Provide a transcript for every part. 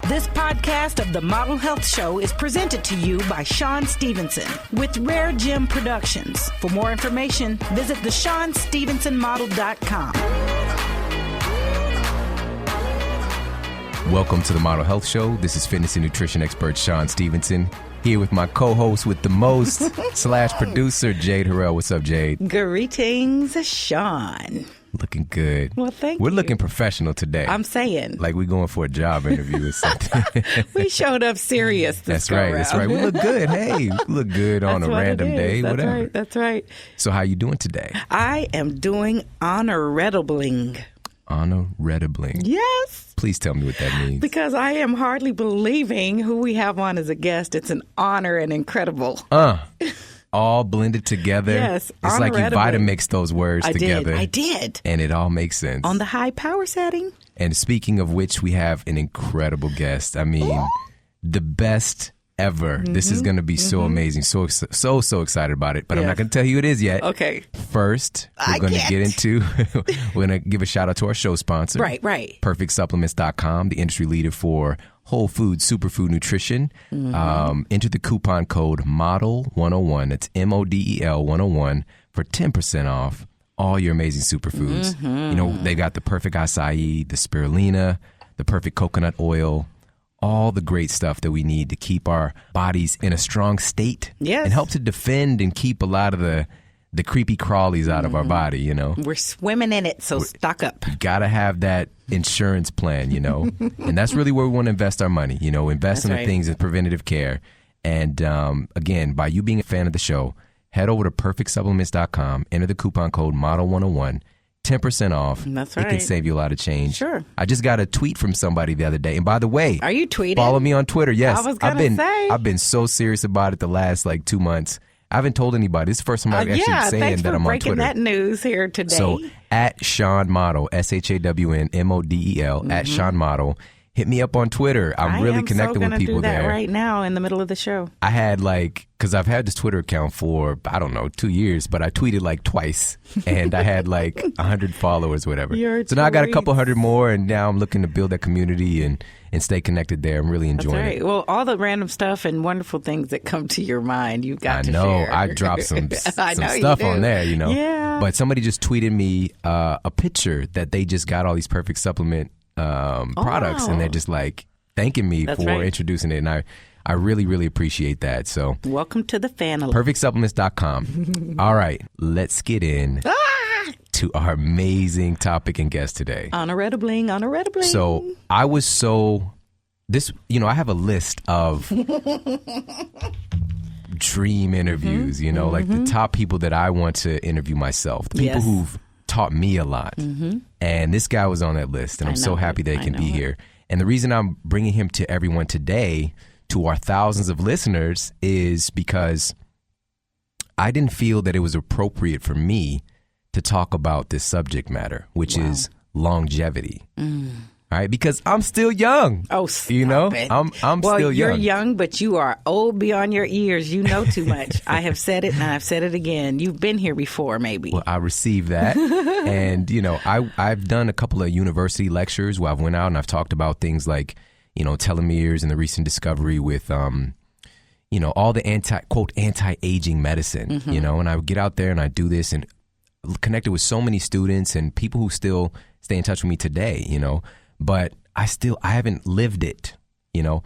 This podcast of the Model Health Show is presented to you by Sean Stevenson with RareGem Productions. For more information, visit theshawnstevensonmodel.com. Welcome to the Model Health Show. This is fitness and nutrition expert Sean Stevenson, here with my co-host with the most / producer Jade Harrell. What's up, Jade? Greetings, Sean. Looking good. Well, thank you. We're looking professional today. I'm saying. Like we're going for a job interview or something. We showed up serious this That's right. around. That's right. We look good. Hey, we look good on a random day. That's whatever. right. That's right. So how you doing today? I am doing honoredibling. Honoredibling. Yes. Please tell me what that means. Because I am hardly believing who we have on as a guest. It's an honor and incredible. All blended together. Yes. It's like you Vitamix those words together. I did. And it all makes sense. On the high power setting. And speaking of which, we have an incredible guest. I mean, the best ever. Mm-hmm. This is going to be so amazing. So excited about it. But I'm not going to tell you who it is yet. Okay. First, we're going to get into, we're going to give a shout out to our show sponsor. Right. PerfectSupplements.com, the industry leader for whole food, superfood nutrition. Enter the coupon code MODEL101. That's MODEL 101 for 10% off all your amazing superfoods. You know, they got the perfect acai, the spirulina, the perfect coconut oil, all the great stuff that we need to keep our bodies in a strong state. Yes. And help to defend and keep a lot of the creepy crawlies out of our body, you know. We're swimming in it, so stock up. You got to have that insurance plan, you know. And that's really where we want to invest our money, you know, invest in the things in preventative care. And again, by you being a fan of the show, head over to PerfectSupplements.com, enter the coupon code MODEL101, 10% off. That's right. It can save you a lot of change. Sure. I just got a tweet from somebody the other day. And by the way, are you tweeting? Follow me on Twitter. Yes. I was going to say. I've been so serious about it the last 2 months. I haven't told anybody. This is the first time I'm actually saying that I'm on Twitter. Thanks for breaking that news here today. So at Sean Model, ShawnModel, at Sean Model. Hit me up on Twitter. I'm really connected with people there. I am so going to do that right now in the middle of the show. I had because I've had this Twitter account for, 2 years, but I tweeted twice and I had 100 followers, whatever. So now I got a couple hundred more and now I'm looking to build that community and stay connected there. I'm really enjoying it. Well, all the random stuff and wonderful things that come to your mind, you've got to share. I know. I dropped some stuff on there, you know. Yeah. But somebody just tweeted me a picture that they just got all these perfect supplement products, and they're just thanking me for introducing it, and I really, really appreciate that. So welcome to the family. PerfectSupplements.com. All right, let's get in to our amazing topic and guest today. Honoredibling. So I have a list of dream interviews, you know, the top people that I want to interview myself, the people who've taught me a lot. And this guy was on that list, and I'm so happy that he can be here. And the reason I'm bringing him to everyone today, to our thousands of listeners, is because I didn't feel that it was appropriate for me to talk about this subject matter, which is longevity. All right, because I'm still young. Oh, stop it. I'm still young. Well, you're young, but you are old beyond your ears. You know too much. I have said it, and I've said it again. You've been here before, maybe. Well, I received that. And, you know, I've done a couple of university lectures where I've went out and I've talked about things like, you know, telomeres and the recent discovery with, you know, all the anti-aging medicine, you know, and I would get out there and I do this and connected with so many students and people who still stay in touch with me today, you know. But I haven't lived it, you know.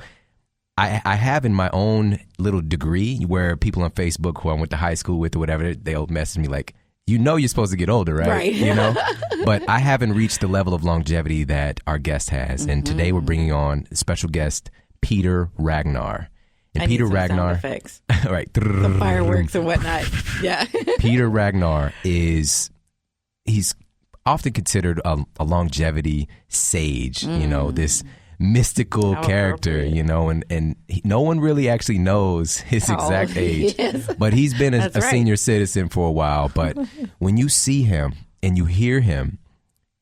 I have in my own little degree where people on Facebook who I went to high school with or whatever, they'll message me you know you're supposed to get older, right? You know? But I haven't reached the level of longevity that our guest has. And today we're bringing on special guest Peter Ragnar. And Peter Ragnar, sound effects. Right. The fireworks and whatnot. Yeah. Peter Ragnar he's often considered a longevity sage, you know, this mystical character, you know, and no one really actually knows his exact age, but he's been a senior citizen for a while. But when you see him and you hear him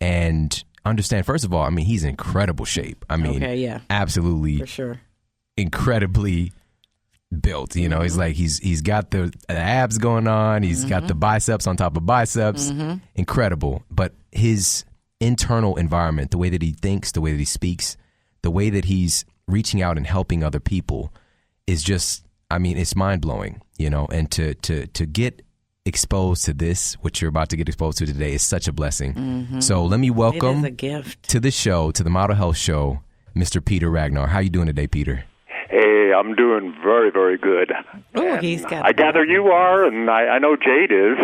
and understand, first of all, I mean, he's in incredible shape. I mean, absolutely, for sure, incredibly built, you know. He's got the abs going on, he's got the biceps on top of biceps, incredible. But his internal environment, the way that he thinks, the way that he speaks, the way that he's reaching out and helping other people is just, I mean, it's mind-blowing, you know, and to get exposed to this, what you're about to get exposed to today, is such a blessing. Mm-hmm. So let me welcome a gift to the show, to the Model Health Show, Mr. Peter Ragnar. How you doing today, Peter? Hey, I'm doing very, very good. Oh, he's got. I gather you are, and I know Jade is.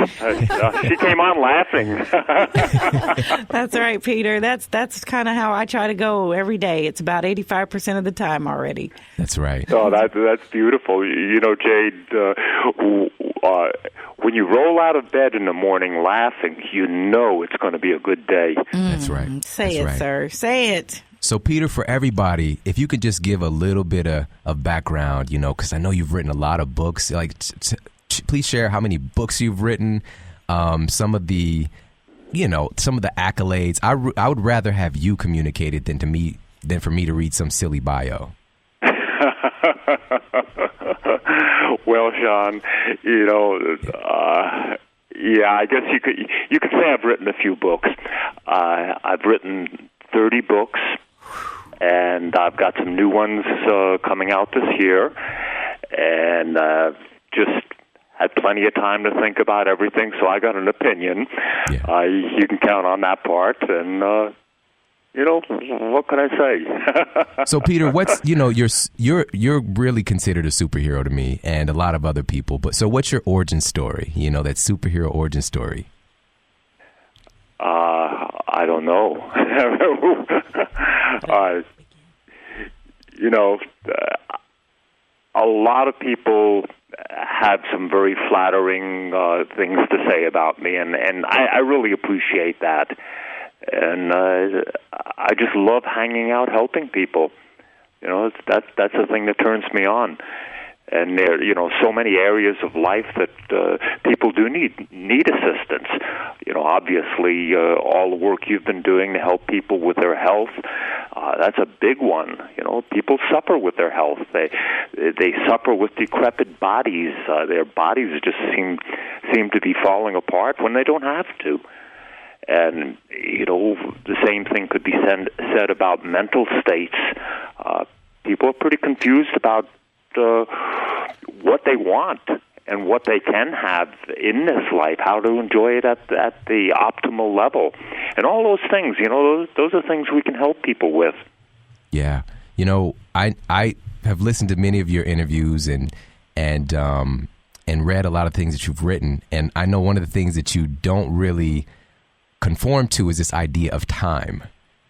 She came on laughing. That's right, Peter. That's kind of how I try to go every day. It's about 85% of the time already. That's right. Oh, that's beautiful. You know, Jade, when you roll out of bed in the morning laughing, you know it's going to be a good day. That's right. Say it, sir. Say it. So, Peter, for everybody, if you could just give a little bit of background, you know, because I know you've written a lot of books. Like, please share how many books you've written, some of the accolades. I would rather have you communicate it than for me to read some silly bio. Well, Sean, you know, I guess you could say I've written a few books. I've written 30 books. And I've got some new ones coming out this year, and just had plenty of time to think about everything. So I got an opinion. Yeah. You can count on that part, and you know, what can I say? So, Peter, you're really considered a superhero to me and a lot of other people. But so, what's your origin story? You know, that superhero origin story. I don't know. You know, a lot of people have some very flattering things to say about me, and I really appreciate that. And I just love hanging out, helping people. You know, that's the thing that turns me on. And there, you know, so many areas of life that people do need assistance. You know, obviously, all the work you've been doing to help people with their health, that's a big one. You know, people suffer with their health. They suffer with decrepit bodies. Their bodies just seem to be falling apart when they don't have to. And, you know, the same thing could be said about mental states. People are pretty confused about what they want and what they can have in this life, how to enjoy it at the optimal level. And all those things, you know, those are things we can help people with. Yeah. You know, I have listened to many of your interviews and read a lot of things that you've written. And I know one of the things that you don't really conform to is this idea of time.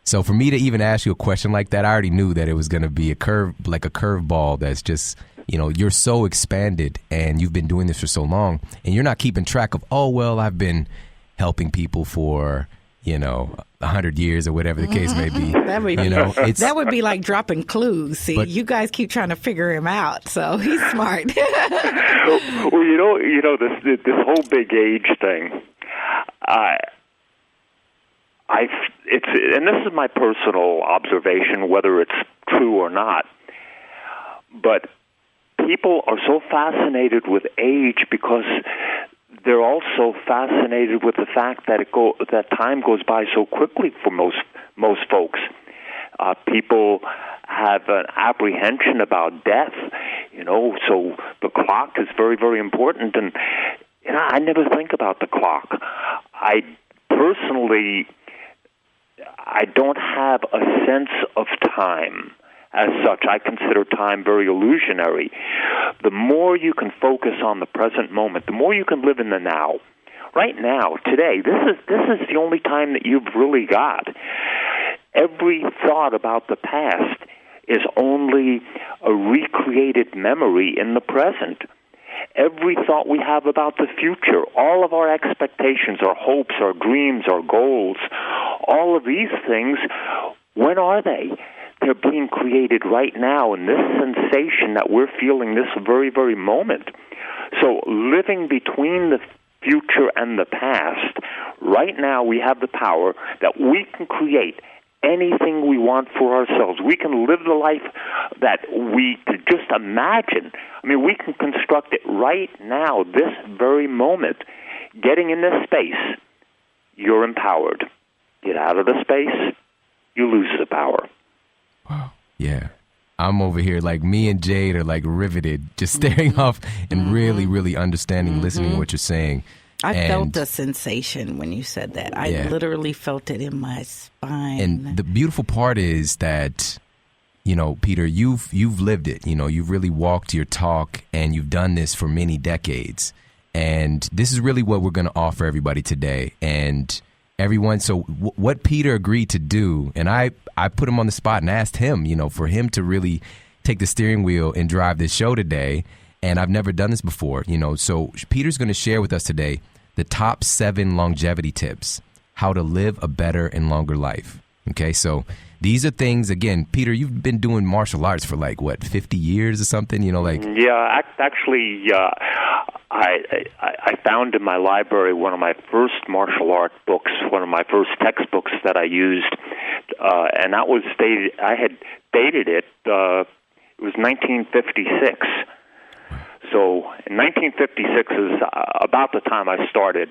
So for me to even ask you a question like that, I already knew that it was going to be a curveball that's just, you know, you're so expanded and you've been doing this for so long and you're not keeping track of, oh, well, I've been helping people for, you know, 100 years or whatever the case may be. That would be like dropping clues. See, you guys keep trying to figure him out, so he's smart. Well, you know this whole big age thing. And this is my personal observation, whether it's true or not, but people are so fascinated with age because they're also fascinated with the fact that that time goes by so quickly for most folks. People have an apprehension about death, you know, so the clock is very, very important. And you know, I never think about the clock. I personally, I don't have a sense of time as such. I consider time very illusionary. The more you can focus on the present moment, the more you can live in the now. Right now, today, this is the only time that you've really got. Every thought about the past is only a recreated memory in the present. Every thought we have about the future, all of our expectations, our hopes, our dreams, our goals, all of these things, when are they? They're being created right now in this sensation that we're feeling this very, very moment. So living between the future and the past, right now we have the power that we can create anything we want for ourselves. We can live the life that we could just imagine. I mean, we can construct it right now, this very moment. Getting in this space, you're empowered. Get out of the space, you lose the power. Wow. Yeah. I'm over here like me and Jade are like riveted, just staring off and really, really understanding, listening to what you're saying. I felt a sensation when you said that. I literally felt it in my spine. And the beautiful part is that, you know, Peter, you've lived it. You know, you've really walked your talk, and you've done this for many decades. And this is really what we're going to offer everybody today. And everyone, so what Peter agreed to do, and I put him on the spot and asked him, you know, for him to really take the steering wheel and drive this show today. And I've never done this before, you know. So Peter's going to share with us today the top 7 longevity tips, how to live a better and longer life. Okay, so these are things, again, Peter, you've been doing martial arts for like, what, 50 years or something? You know, like... Yeah, actually, I found in my library one of my first martial art books, one of my first textbooks that I used, and that was dated, I had dated it, it was 1956. So in 1956 is about the time I started.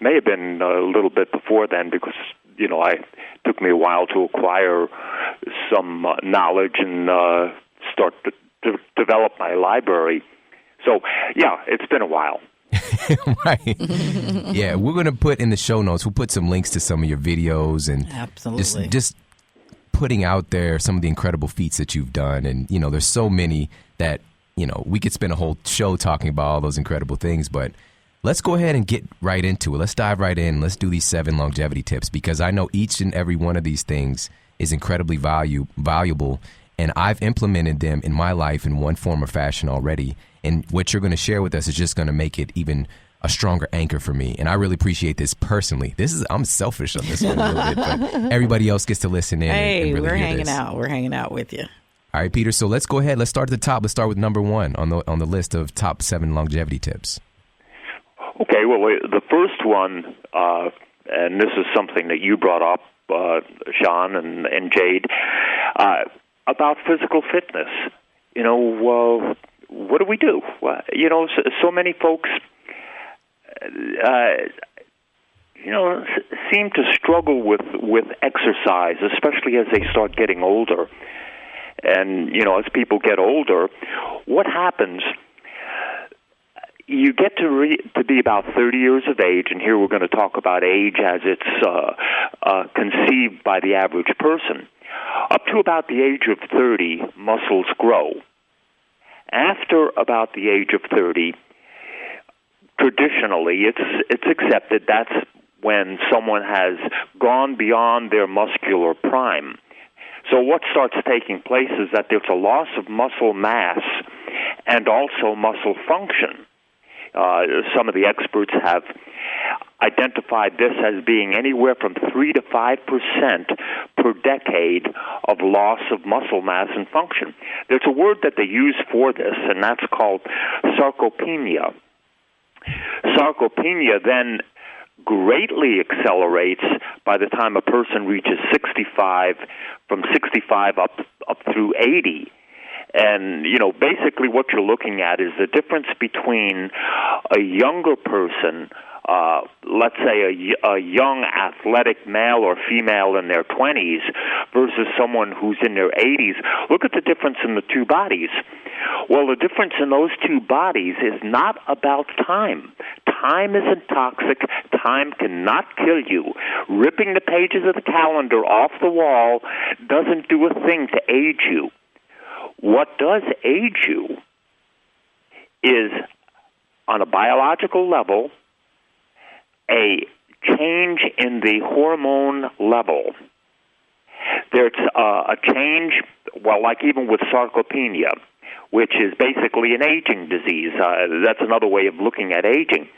May have been a little bit before then because, you know, it took me a while to acquire some knowledge and start to develop my library. So, yeah, it's been a while. Right. Yeah, we're going to put in the show notes, we'll put some links to some of your videos and just putting out there some of the incredible feats that you've done. And, you know, there's so many that, you know, we could spend a whole show talking about all those incredible things, but let's go ahead and get right into it. Let's dive right in. Let's do these 7 longevity tips, because I know each and every one of these things is incredibly valuable, and I've implemented them in my life in one form or fashion already. And what you're going to share with us is just going to make it even a stronger anchor for me. And I really appreciate this personally. I'm selfish on this one a little bit, but everybody else gets to listen in. Hey, and really we're hear hanging this. out. We're hanging out with you. All right, Peter. So let's go ahead. Let's start at the top. Let's start with number 1 on the list of top 7 longevity tips. Okay. Well, the first one, and this is something that you brought up, Sean and Jade, about physical fitness. You know, what do we do? You know, so many folks, you know, seem to struggle with exercise, especially as they start getting older. And, you know, as people get older, what happens? You get to be about 30 years of age, and here we're going to talk about age as it's conceived by the average person. Up to about the age of 30, muscles grow. After about the age of 30, traditionally, it's accepted that's when someone has gone beyond their muscular prime. So what starts taking place is that there's a loss of muscle mass and also muscle function. Some of the experts have identified this as being anywhere from 3 to 5% per decade of loss of muscle mass and function. There's a word that they use for this, and that's called sarcopenia. Sarcopenia then greatly accelerates by the time a person reaches 65, from 65 up through 80. And, you know, basically what you're looking at is the difference between a younger person, let's say a young athletic male or female in their 20s versus someone who's in their 80s. Look at the difference in the two bodies. Well, the difference in those two bodies is not about time. Time isn't toxic. Time cannot kill you. Ripping the pages of the calendar off the wall doesn't do a thing to age you. What does age you is, on a biological level, a change in the hormone level. There's a change, well, like even with sarcopenia, which is basically an aging disease. That's another way of looking at aging.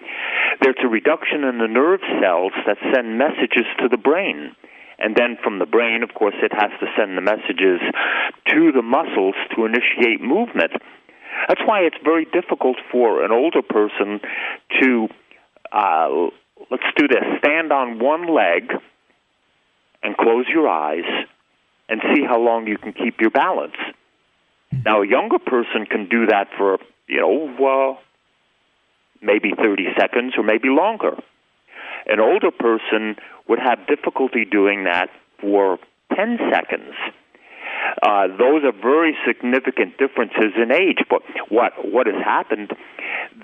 There's a reduction in the nerve cells that send messages to the brain. And then from the brain, of course, it has to send the messages to the muscles to initiate movement. That's why it's very difficult for an older person to, let's do this, stand on one leg and close your eyes and see how long you can keep your balance. Now, a younger person can do that for, maybe 30 seconds or maybe longer. An older person would have difficulty doing that for 10 seconds. Those are very significant differences in age. But what has happened,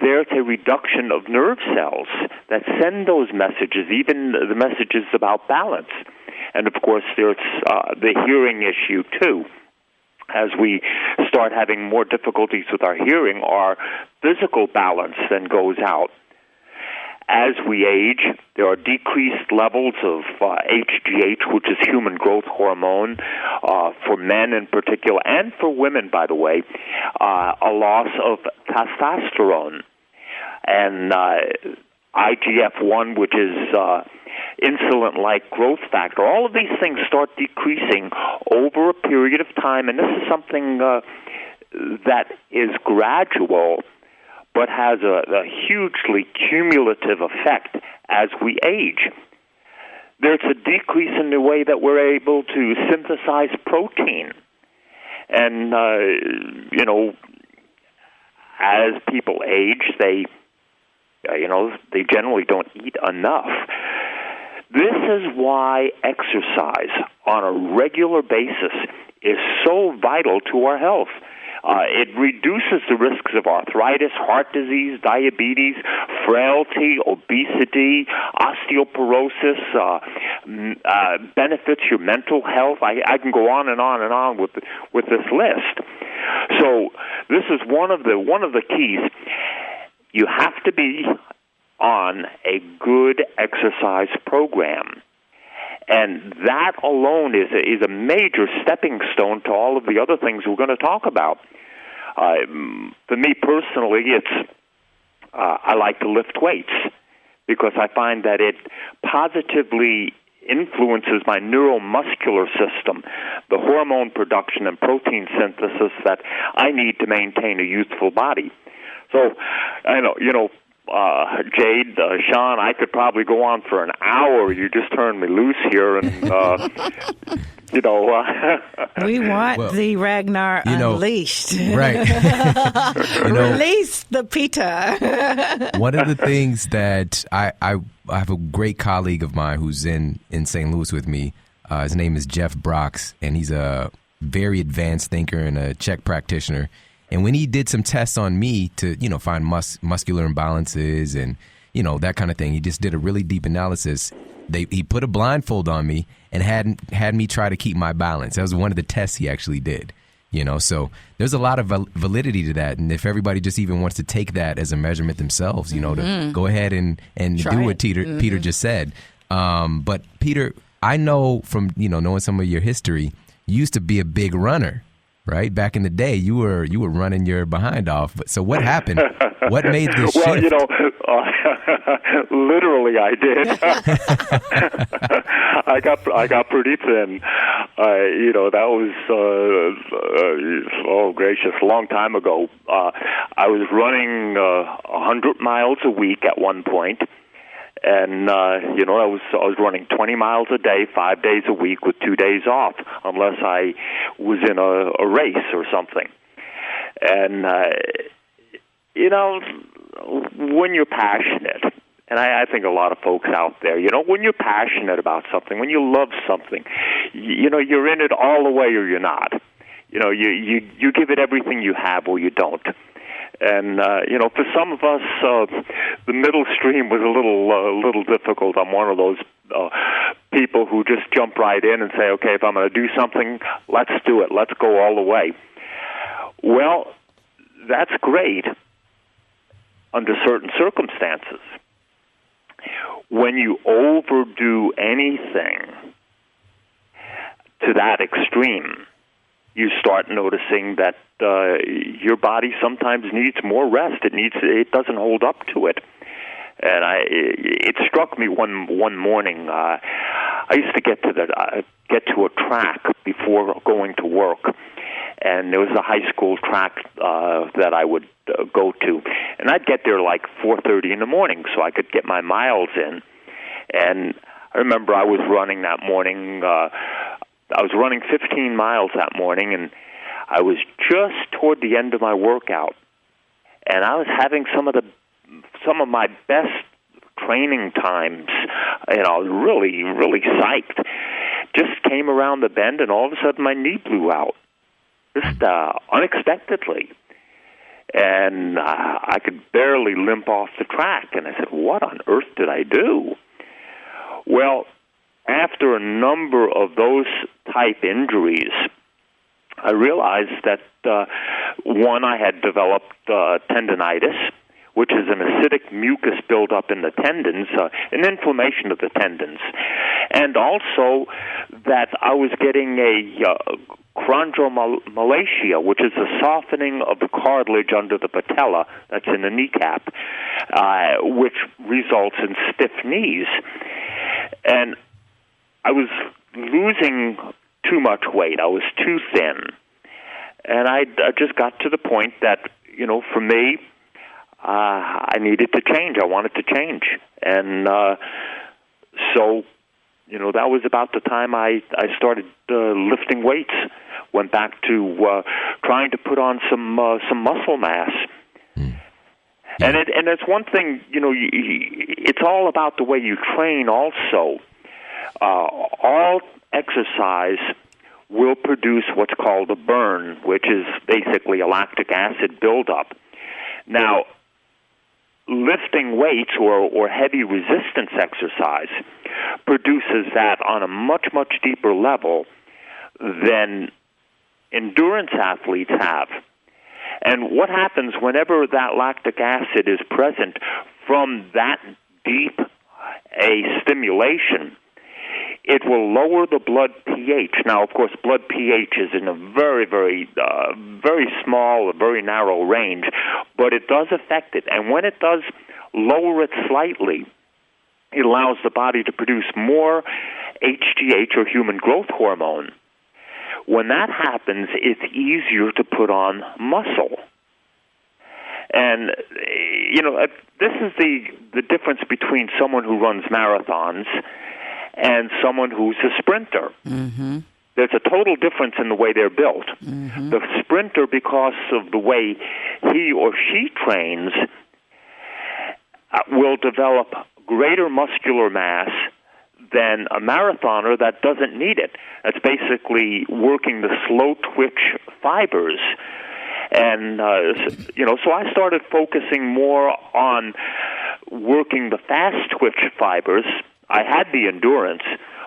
there's a reduction of nerve cells that send those messages, even the messages about balance. And, of course, there's the hearing issue, too. As we start having more difficulties with our hearing, our physical balance then goes out. As we age, there are decreased levels of HGH, which is human growth hormone, for men in particular, and for women, by the way, a loss of testosterone. And IGF-1, which is insulin-like growth factor, all of these things start decreasing over a period of time, and this is something that is gradual, but has a hugely cumulative effect as we age. There's a decrease in the way that we're able to synthesize protein. And, as people age, they generally don't eat enough. This is why exercise on a regular basis is so vital to our health. It reduces the risks of arthritis, heart disease, diabetes, frailty, obesity, osteoporosis, benefits your mental health. I can go on and on and on with this list. So this is one of the keys. You have to be on a good exercise program. And that alone is a major stepping stone to all of the other things we're going to talk about. For me personally, I like to lift weights because I find that it positively influences my neuromuscular system, the hormone production and protein synthesis that I need to maintain a youthful body. So, Jade, Sean, I could probably go on for an hour. You just turned me loose here, and we want the Ragnar unleashed, right? Release the Peter. One of the things that I have a great colleague of mine who's in St. Louis with me. His name is Jeff Brox, and he's a very advanced thinker and a Czech practitioner. And when he did some tests on me to, find muscular imbalances and, that kind of thing, he just did a really deep analysis. He put a blindfold on me and had me try to keep my balance. That was one of the tests he actually did, So there's a lot of validity to that. And if everybody just even wants to take that as a measurement themselves, to go ahead and do what Peter just said. But Peter, I know from, knowing some of your history, you used to be a big runner. Right? Back in the day, you were running your behind off. So what happened? What made this shift? Well, literally I did. I got pretty thin. That was, a long time ago. I was running 100 miles a week at one point. And, I was running 20 miles a day, 5 days a week with 2 days off, unless I was in a race or something. And, when you're passionate, and I think a lot of folks out there, when you're passionate about something, when you love something, you're in it all the way or you're not. You give it everything you have or you don't. And, for some of us, the middle stream was a little difficult. I'm one of those people who just jump right in and say, okay, if I'm going to do something, let's do it. Let's go all the way. Well, that's great under certain circumstances. When you overdo anything to that extreme, you start noticing that your body sometimes needs more rest. It doesn't hold up to it. And it struck me one morning. I used to get to a track before going to work, and there was a high school track that I would go to, and I'd get there like 4:30 in the morning so I could get my miles in. And I remember I was running that morning. I was running 15 miles that morning, and I was just toward the end of my workout, and I was having some of my best training times. I was really, really psyched just came around the bend, and all of a sudden my knee blew out, just unexpectedly. And I could barely limp off the track. And I said, what on earth did I do? Well, after a number of those type injuries, I realized that, one, I had developed tendinitis, which is an acidic mucus buildup in the tendons, an inflammation of the tendons. And also that I was getting a chondromalacia, which is a softening of the cartilage under the patella, that's in the kneecap, which results in stiff knees. And I was losing too much weight. I was too thin. And I just got to the point that, for me, I needed to change. I wanted to change. And so, that was about the time I started lifting weights. Went back to trying to put on some muscle mass. Mm. Yeah. And it's one thing, it's all about the way you train also. All exercise will produce what's called a burn, which is basically a lactic acid buildup. Now, lifting weights or heavy resistance exercise produces that on a much, much deeper level than endurance athletes have. And what happens whenever that lactic acid is present from that deep a stimulation, it will lower the blood pH. Now, of course, blood pH is in a very, very, very small, very narrow range, but it does affect it. And when it does lower it slightly, it allows the body to produce more HGH, or human growth hormone. When that happens, it's easier to put on muscle. And, this is the difference between someone who runs marathons and someone who's a sprinter. Mm-hmm. There's a total difference in the way they're built. Mm-hmm. The sprinter, because of the way he or she trains, will develop greater muscular mass than a marathoner that doesn't need it. That's basically working the slow-twitch fibers. And, so I started focusing more on working the fast-twitch fibers. I had the endurance,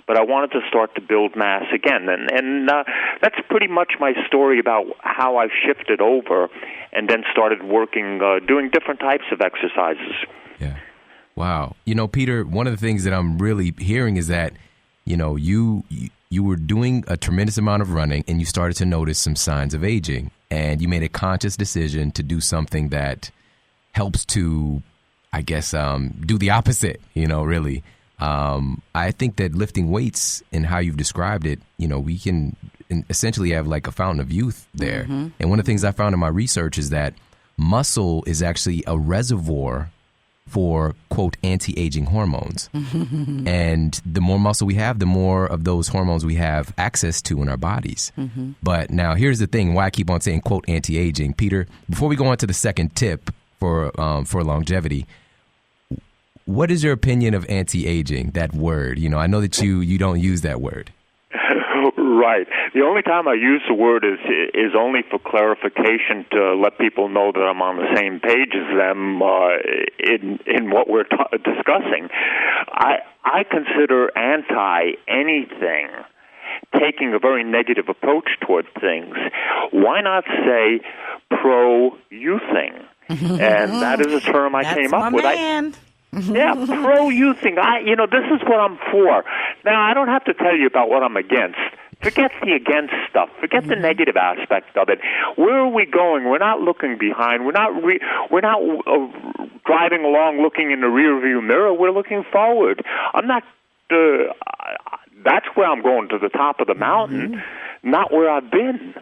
but I wanted to start to build mass again. And that's pretty much my story about how I've shifted over and then started working, doing different types of exercises. Yeah. Wow. Peter, one of the things that I'm really hearing is that, you were doing a tremendous amount of running and you started to notice some signs of aging, and you made a conscious decision to do something that helps to, I guess, do the opposite, really. I think that lifting weights and how you've described it, we can essentially have like a fountain of youth there. Mm-hmm. And one of the things I found in my research is that muscle is actually a reservoir for, quote, anti-aging hormones. Mm-hmm. And the more muscle we have, the more of those hormones we have access to in our bodies. Mm-hmm. But now here's the thing, why I keep on saying, quote, anti-aging. Peter, before we go on to the second tip for longevity, what is your opinion of anti-aging, that word? I know that you don't use that word. Right. The only time I use the word is only for clarification, to let people know that I'm on the same page as them in what we're discussing. I consider anti-anything taking a very negative approach toward things. Why not say pro-youthing? And that is a term I came up with. Yeah, pro-youthing. This is what I'm for. Now, I don't have to tell you about what I'm against. Forget the against stuff. Forget the negative aspect of it. Where are we going? We're not looking behind. We're not driving along looking in the rearview mirror. We're looking forward. I'm not. That's where I'm going, to the top of the mountain, not where I've been.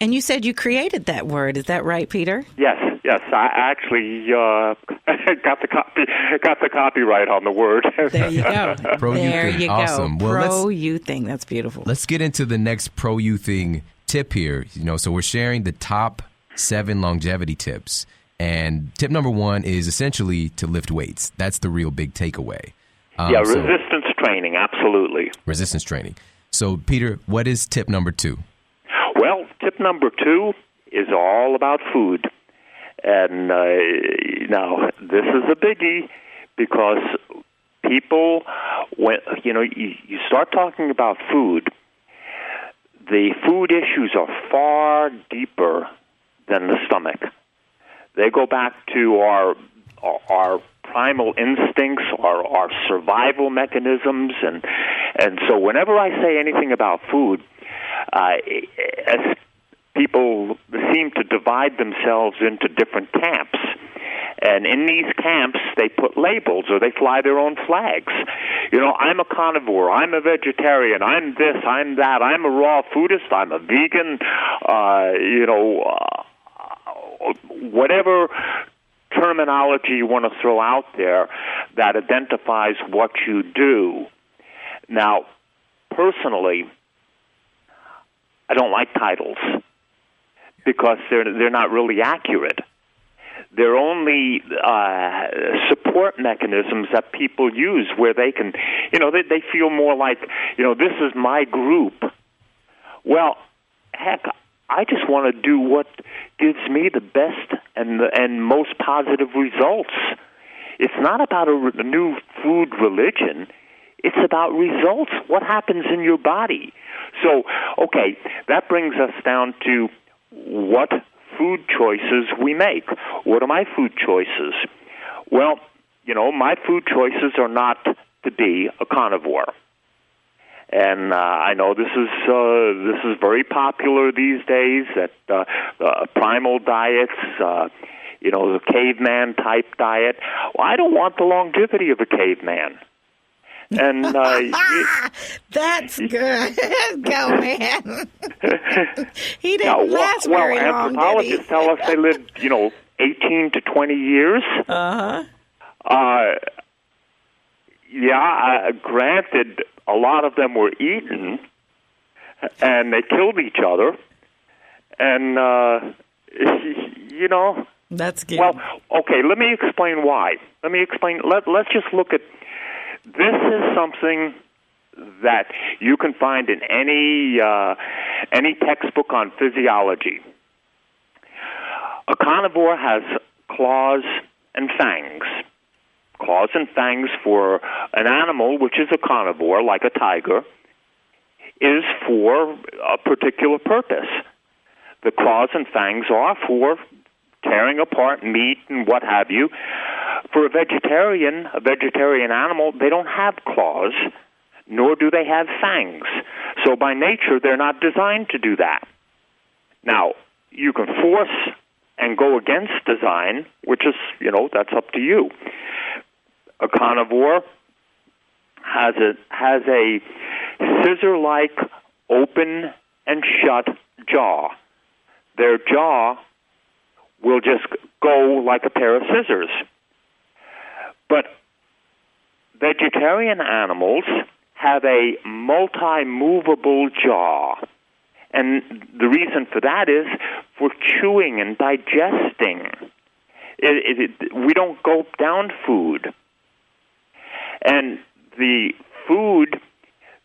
And you said you created that word. Is that right, Peter? Yes. I actually got the copyright on the word. There you go. There you awesome. Go. Well, pro-youthing. That's beautiful. Let's get into the next pro-youthing tip here. So we're sharing the top 7 longevity tips. And tip number 1 is essentially to lift weights. That's the real big takeaway. Resistance training, absolutely. Resistance training. So, Peter, what is tip number 2? Well, tip number 2 is all about food. And now, this is a biggie because people, when you start talking about food, the food issues are far deeper than the stomach. They go back to our primal instincts, our survival mechanisms, and so whenever I say anything about food, as people seem to divide themselves into different camps. And in these camps, they put labels or they fly their own flags. I'm a carnivore, I'm a vegetarian, I'm this, I'm that, I'm a raw foodist, I'm a vegan, whatever terminology you want to throw out there that identifies what you do. Now, personally, I don't like titles because they're not really accurate. They're only support mechanisms that people use where they can, they feel more like, this is my group. Well, heck, I just want to do what gives me the best and most positive results. It's not about a new food religion. It's about results, what happens in your body. So, okay, that brings us down to what food choices we make. What are my food choices? Well, my food choices are not to be a carnivore. And I know this is very popular these days, that primal diets, the caveman type diet. Well, I don't want the longevity of a caveman. And that's good. Go, man. He didn't last very long, anthropologists tell us they lived, 18 to 20 years. Granted, a lot of them were eaten, and they killed each other. And, That's good. Well, okay, let me explain why. Let's just look at, this is something that you can find in any textbook on physiology. A carnivore has claws and fangs. Claws and fangs for an animal, which is a carnivore, like a tiger, is for a particular purpose. The claws and fangs are for tearing apart meat and what have you. For a vegetarian animal, they don't have claws, nor do they have fangs. So by nature, they're not designed to do that. Now, you can force and go against design, which is, that's up to you. A carnivore has a scissor-like open and shut jaw. Their jaw will just go like a pair of scissors. But vegetarian animals have a multi-movable jaw. And the reason for that is for chewing and digesting. We don't gulp down food. And the food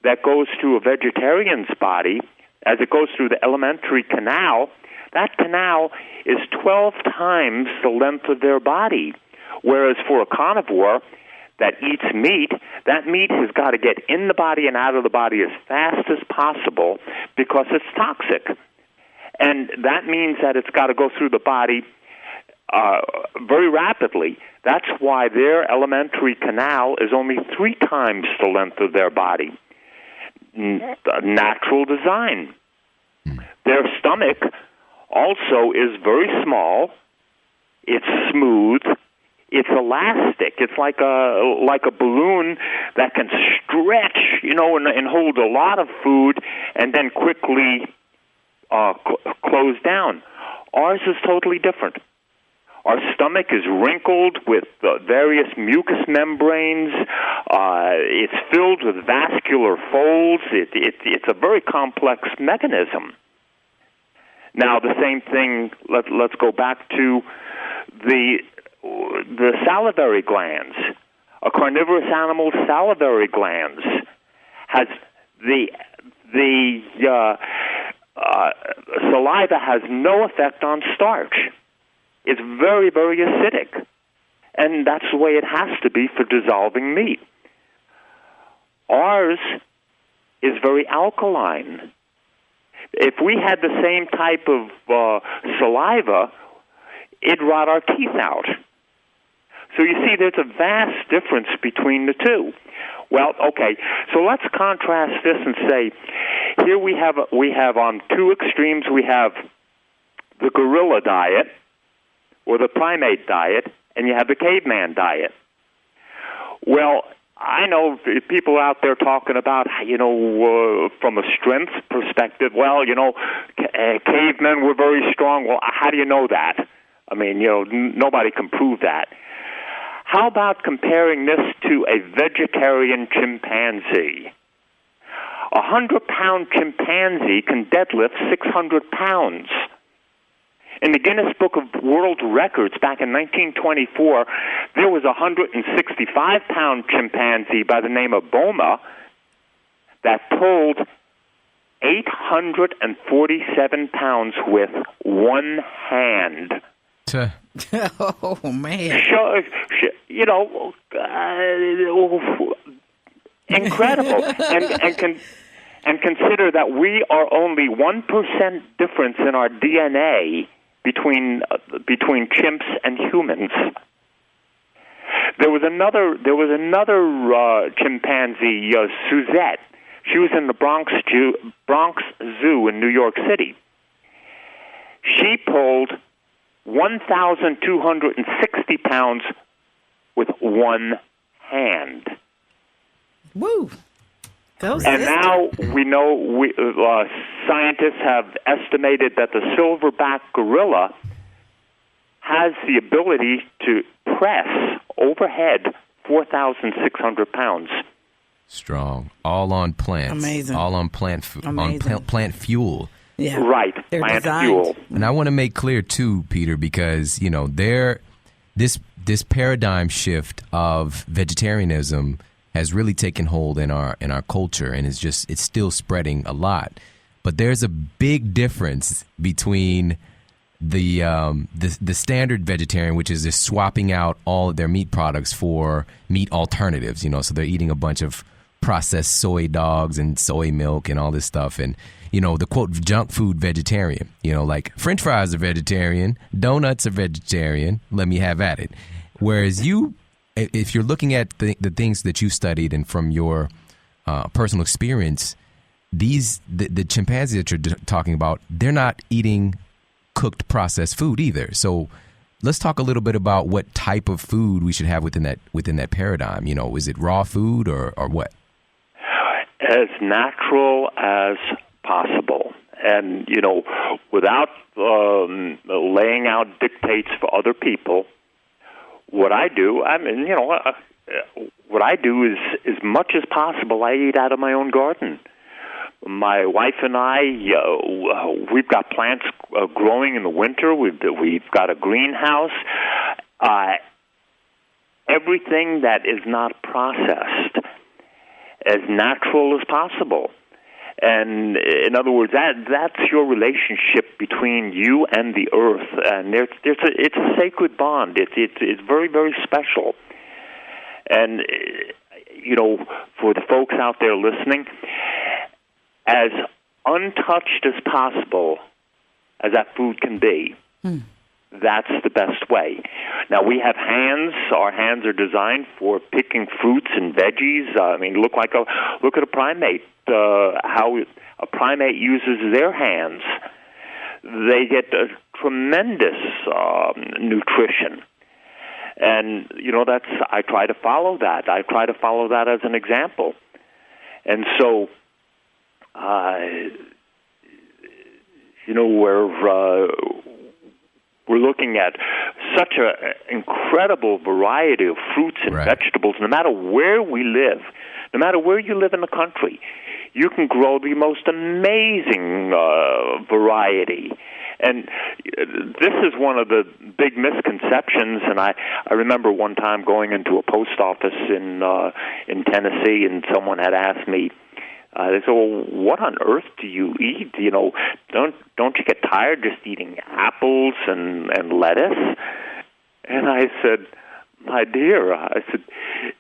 that goes through a vegetarian's body, as it goes through the alimentary canal, that canal is 12 times the length of their body. Whereas for a carnivore that eats meat, that meat has got to get in the body and out of the body as fast as possible because it's toxic. And that means that it's got to go through the body very rapidly. That's why their alimentary canal is only 3 times the length of their body. Natural design. Their stomach also is very small. It's smooth. It's elastic. It's like a balloon that can stretch, and hold a lot of food and then quickly close down. Ours is totally different. Our stomach is wrinkled with various mucous membranes. It's filled with vascular folds. It's a very complex mechanism. Now, the same thing, let's go back to the salivary glands. A carnivorous animal's salivary glands saliva has no effect on starch. It's very, very acidic. And that's the way it has to be for dissolving meat. Ours is very alkaline. If we had the same type of saliva, it'd rot our teeth out. So you see, there's a vast difference between the two. Well, okay, so let's contrast this and say, here we have on two extremes, we have the gorilla diet or the primate diet, and you have the caveman diet. Well, I know people out there talking about, from a strength perspective, cavemen were very strong. Well, how do you know that? I mean, nobody can prove that. How about comparing this to a vegetarian chimpanzee? A 100-pound chimpanzee can deadlift 600 pounds. In the Guinness Book of World Records back in 1924, there was a 165-pound chimpanzee by the name of Boma that pulled 847 pounds with one hand. Oh, man. Incredible. And consider that we are only 1% difference in our DNA between chimps and humans. There was another chimpanzee, Suzette. She was in the Bronx Zoo in New York City. She pulled 1,260 pounds with one hand. Woo! And now we know scientists have estimated that the silverback gorilla has the ability to press overhead 4,600 pounds. Strong. All on plants. Amazing. All on plant plant fuel. Yeah. Right. They're plant designed. fuel. And I want to make clear too, Peter, because this paradigm shift of vegetarianism has really taken hold in our culture, and it's still spreading a lot. But there's a big difference between the standard vegetarian, which is just swapping out all of their meat products for meat alternatives. So they're eating a bunch of processed soy dogs and soy milk and all this stuff, and the quote junk food vegetarian. Like French fries are vegetarian, donuts are vegetarian. Let me have at it. Whereas if you're looking at the things that you studied and from your personal experience, the chimpanzees that you're talking about, they're not eating cooked processed food either. So let's talk a little bit about what type of food we should have within that paradigm. Is it raw food or what? As natural as possible. And, without laying out dictates for other people, what I do is, as much as possible, I eat out of my own garden. My wife and I, we've got plants growing in the winter. We've got a greenhouse. Everything that is not processed, as natural as possible. And in other words, that's your relationship between you and the earth, and it's a sacred bond. It's very, very special. And for the folks out there listening, as untouched as possible as that food can be, that's the best way. Now, we have hands. Our hands are designed for picking fruits and veggies. Look at a primate. How a primate uses their hands. They get tremendous nutrition. And, I try to follow that. I try to follow that as an example. And so, we're looking at such an incredible variety of fruits and vegetables. No matter where we live, no matter where you live in the country, you can grow the most amazing variety. And this is one of the big misconceptions. And I remember one time going into a post office in Tennessee, and someone had asked me, They said, well, what on earth do you eat? You know, don't you get tired just eating apples and lettuce? And I said, my dear,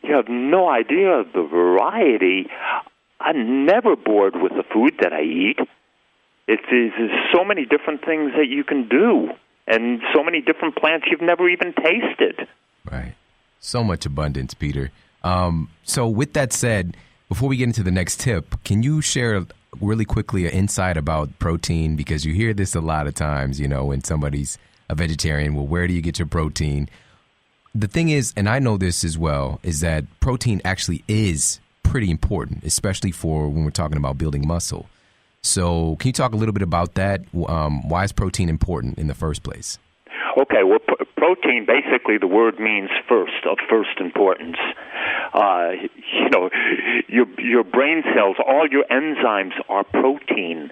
you have no idea the variety. I'm never bored with the food that I eat. There's so many different things that you can do, and so many different plants you've never even tasted. Right. So much abundance, Peter. So with that said, before we get into the next tip, can you share really quickly an insight about protein? Because you hear this a lot of times, you know, when somebody's a vegetarian, well, where do you get your protein? The thing is, and I know this as well, is that protein actually is pretty important, especially for when we're talking about building muscle. So can you talk a little bit about that? Why is protein important in the first place? Okay, well, protein, basically the word means first, of first importance. You know, your brain cells, all your enzymes are protein.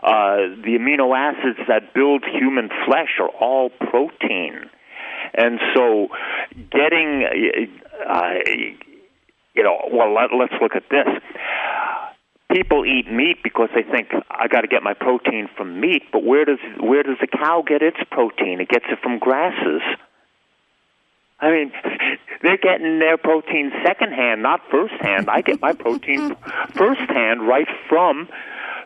The amino acids that build human flesh are all protein. And so getting, let's look at this. People eat meat because they think, I got to get my protein from meat, but where does the cow get its protein? It gets it from grasses. I mean, they're getting their protein secondhand, not firsthand. I get my protein firsthand right from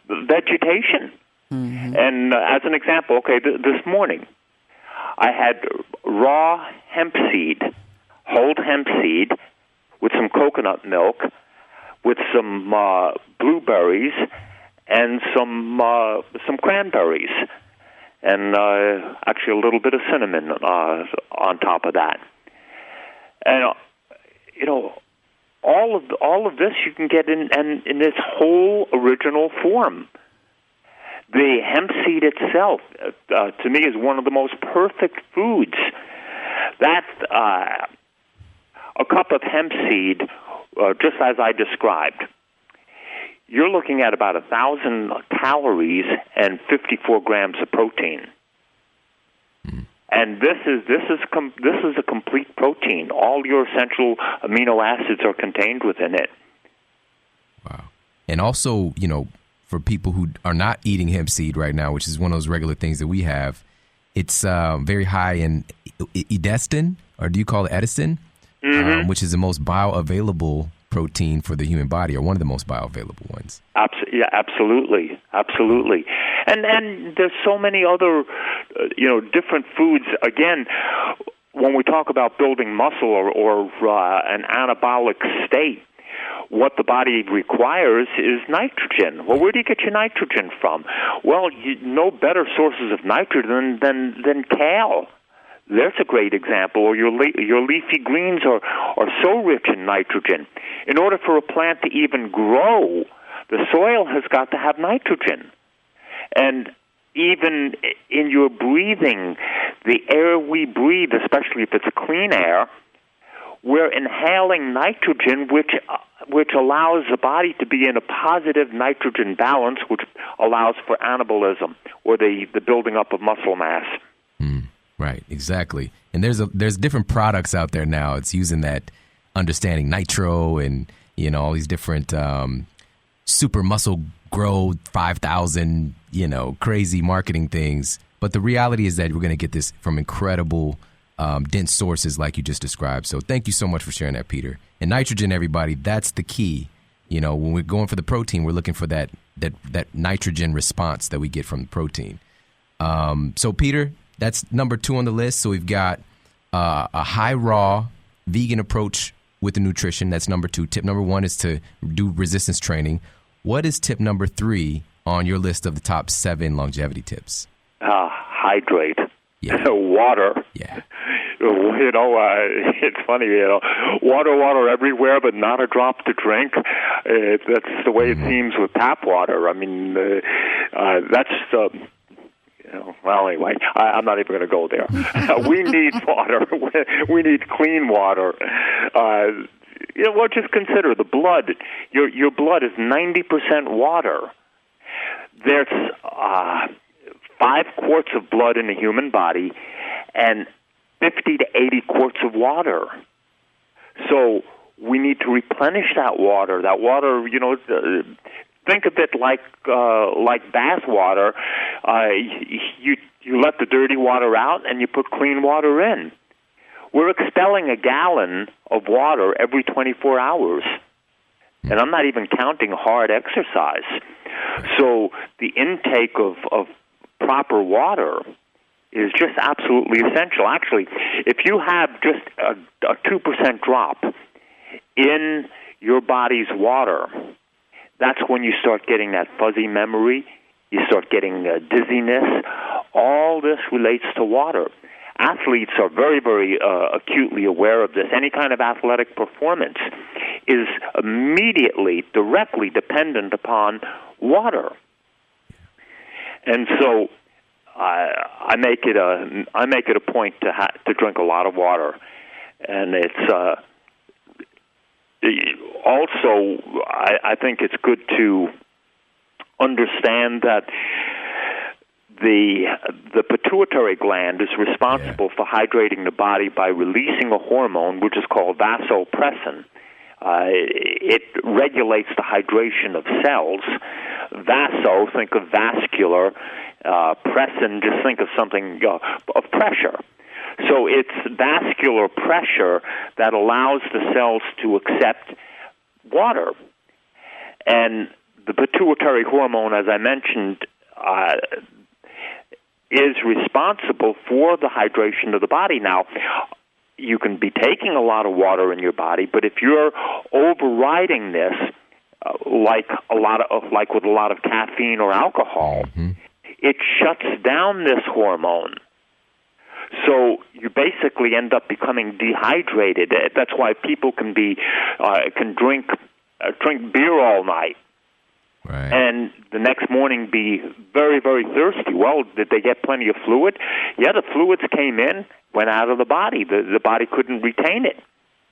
vegetation. Mm-hmm. And as an example, okay, this morning, I had raw hemp seed, whole hemp seed, with some coconut milk, with some blueberries, and some cranberries, and actually a little bit of cinnamon on top of that. And you know, all of this you can get in its whole original form. The hemp seed itself, to me, is one of the most perfect foods. That a cup of hemp seed, just as I described, you're looking at about 1,000 calories and 54 grams of protein. Mm. And this is a complete protein. All your essential amino acids are contained within it. Wow. And also, you know, for people who are not eating hemp seed right now, which is one of those regular things that we have, it's very high in edestin, or do you call it edestin, mm-hmm. Which is the most bioavailable protein for the human body, or one of the most bioavailable ones. Yeah, absolutely. And there's so many other, different foods. Again, when we talk about building muscle or an anabolic state, what the body requires is nitrogen. Well, where do you get your nitrogen from? Well, no better sources of nitrogen than kale. There's a great example. Or your leafy greens are so rich in nitrogen. In order for a plant to even grow, the soil has got to have nitrogen. And even in your breathing, the air we breathe, especially if it's clean air, we're inhaling nitrogen, which allows the body to be in a positive nitrogen balance, which allows for anabolism, or the building up of muscle mass. Right, exactly. And there's different products out there now. It's using that understanding nitro and, all these different super muscle grow 5,000, crazy marketing things. But the reality is that we're going to get this from incredible dense sources like you just described. So thank you so much for sharing that, Peter. And nitrogen, everybody, that's the key. When we're going for the protein, we're looking for that nitrogen response that we get from the protein. So, Peter, that's number 2 on the list. So we've got a high raw vegan approach with the nutrition. That's number 2. Tip number 1 is to do resistance training. What is tip number 3 on your list of the top 7 longevity tips? Hydrate. Yeah. Water. Yeah. It's funny, water everywhere, but not a drop to drink. That's the way it seems with tap water. I mean, that's... well, anyway, I'm not even going to go there. We need water. We need clean water. Just consider the blood. Your blood is 90% water. There's 5 quarts of blood in the human body and 50 to 80 quarts of water. So we need to replenish that water. That water, think of it like bath water. You let the dirty water out and you put clean water in. We're expelling a gallon of water every 24 hours. And I'm not even counting hard exercise. So the intake of proper water is just absolutely essential. Actually, if you have just a 2% drop in your body's water, that's when you start getting that fuzzy memory. You start getting dizziness. All this relates to water. Athletes are very, very acutely aware of this. Any kind of athletic performance is immediately, directly dependent upon water. And so I make it a point to drink a lot of water, and it's also I think it's good to understand that the pituitary gland is responsible for hydrating the body by releasing a hormone which is called vasopressin. It regulates the hydration of cells. Vaso, think of vascular. Pressin, just think of something of pressure. So it's vascular pressure that allows the cells to accept water. And the pituitary hormone, as I mentioned, is responsible for the hydration of the body. Now, you can be taking a lot of water in your body, but if you're overriding this, like with a lot of caffeine or alcohol, it shuts down this hormone. So you basically end up becoming dehydrated. That's why people can drink beer all night. Right. And the next morning be very, very thirsty. Well, did they get plenty of fluid? Yeah, the fluids came in, went out of the body. The body couldn't retain it.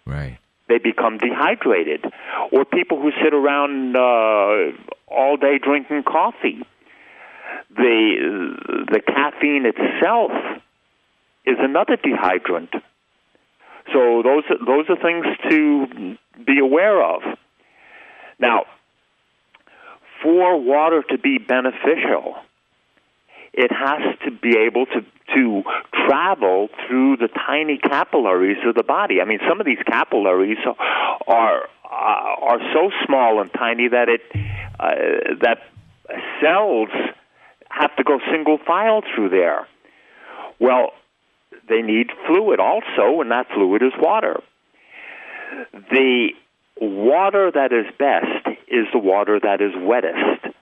Right. They become dehydrated. Or people who sit around all day drinking coffee. The caffeine itself is another dehydrant. So those are things to be aware of. Now, for water to be beneficial, it has to be able to travel through the tiny capillaries of the body. I mean, some of these capillaries are so small and tiny that that cells have to go single file through there. Well, they need fluid also, and that fluid is water. The water that is best is the water that is wettest.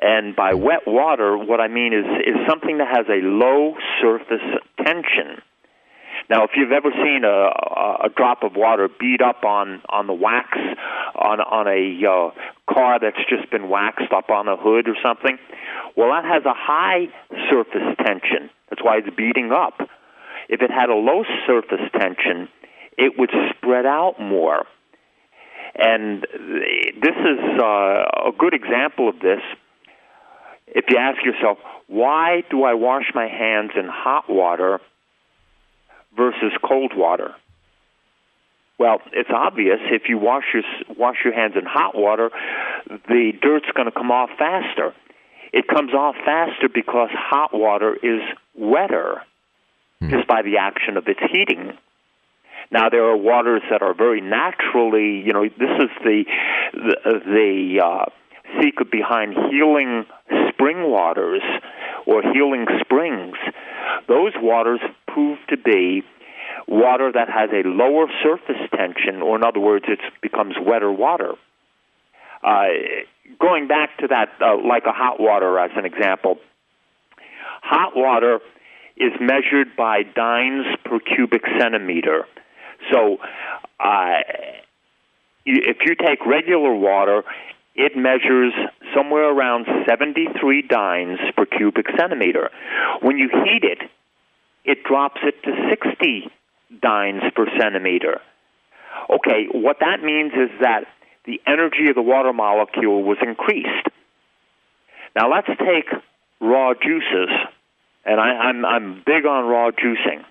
And by wet water, what I mean is something that has a low surface tension. Now, if you've ever seen a drop of water beat up on the wax on a car that's just been waxed up on a hood or something, well, that has a high surface tension. That's why it's beating up. If it had a low surface tension, it would spread out more. And this is a good example of this. If you ask yourself, why do I wash my hands in hot water versus cold water? Well, it's obvious. If you wash your hands in hot water, the dirt's going to come off faster. It comes off faster because hot water is wetter just by the action of its heating. Now, there are waters that are very naturally, this is the secret behind healing spring waters or healing springs. Those waters prove to be water that has a lower surface tension, or in other words, it becomes wetter water. Going back to that, like a hot water as an example, hot water is measured by dynes per cubic centimeter. So if you take regular water, it measures somewhere around 73 dynes per cubic centimeter. When you heat it, it drops it to 60 dynes per centimeter. Okay, what that means is that the energy of the water molecule was increased. Now let's take raw juices, and I'm big on raw juicing.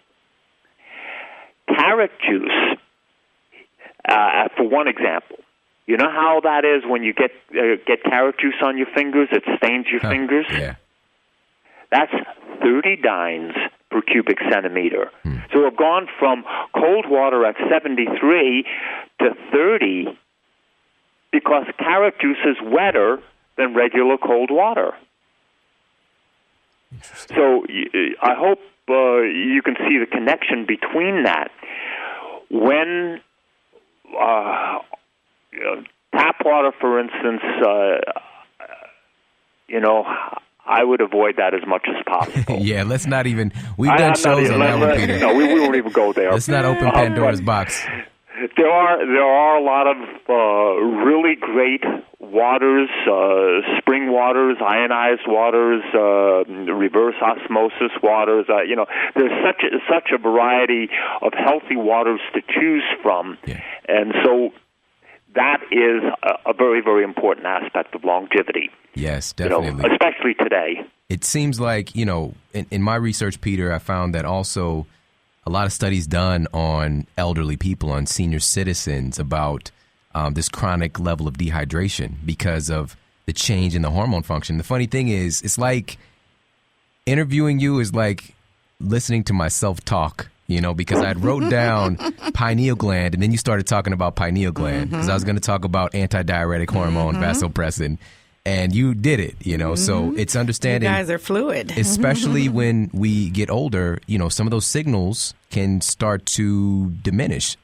Carrot juice, for one example, You know how that is when you get carrot juice on your fingers? It stains your fingers. Yeah. That's 30 dynes per cubic centimeter. So we've gone from cold water at 73 to 30 because carrot juice is wetter than regular cold water. So I hope you can see the connection between that. When tap water, for instance, I would avoid that as much as possible. Yeah, let's not even. We've done shows on that one, Peter. No, we won't even go there. Let's not open Pandora's box. There are a lot of really great waters, spring waters, ionized waters, reverse osmosis waters. There's such a variety of healthy waters to choose from, and so that is a very, very important aspect of longevity. Yes, definitely. Especially today. It seems like, in my research, Peter, I found that also a lot of studies done on elderly people, on senior citizens, about this chronic level of dehydration because of the change in the hormone function. The funny thing is, it's like interviewing you is like listening to myself talk, because I wrote down pineal gland, and then you started talking about pineal gland because I was going to talk about antidiuretic hormone, vasopressin, and you did it, so it's understanding. You guys are fluid. Especially when we get older, some of those signals can start to diminish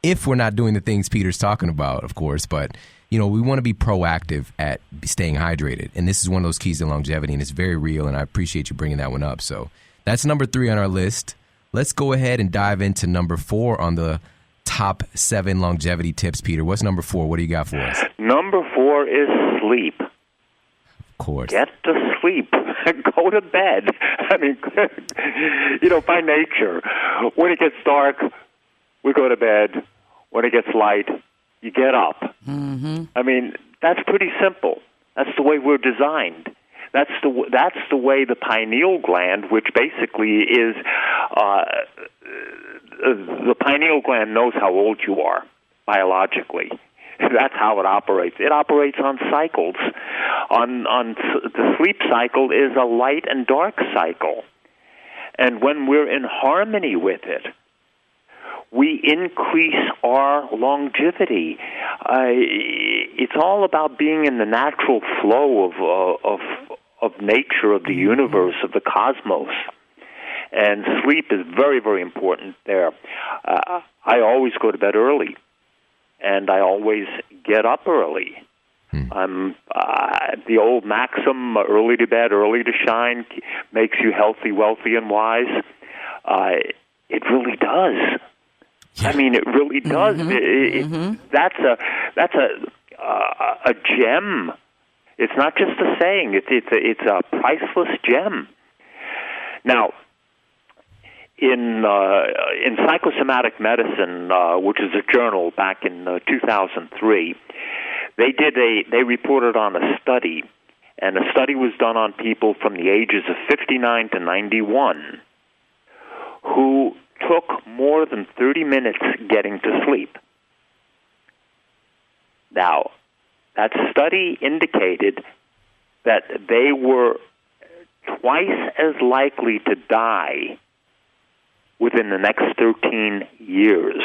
if we're not doing the things Peter's talking about, of course. But, we want to be proactive at staying hydrated. And this is one of those keys to longevity, and it's very real, and I appreciate you bringing that one up. So that's number 3 on our list. Let's go ahead and dive into number 4 on the top 7 longevity tips, Peter. What's number 4? What do you got for us? Number 4 is sleep. Of course. Get to sleep. Go to bed. I mean, by nature, when it gets dark, we go to bed. When it gets light, you get up. I mean, that's pretty simple. That's the way we're designed. That's the way the pineal gland, which basically is the pineal gland knows how old you are biologically. That's how it operates. It operates on cycles. The sleep cycle is a light and dark cycle. And when we're in harmony with it, we increase our longevity. It's all about being in the natural flow of nature, of the universe, of the cosmos. And sleep is very, very important there. I always go to bed early, and I always get up early. The old maxim, early to bed, early to shine, makes you healthy, wealthy, and wise. It really does. I mean, it really does. That's a gem. It's not just a saying. It's a priceless gem. Now, in Psychosomatic Medicine, which is a journal back in 2003, they reported on a study, and a study was done on people from the ages of 59 to 91 who took more than 30 minutes getting to sleep. Now, that study indicated that they were twice as likely to die within the next 13 years,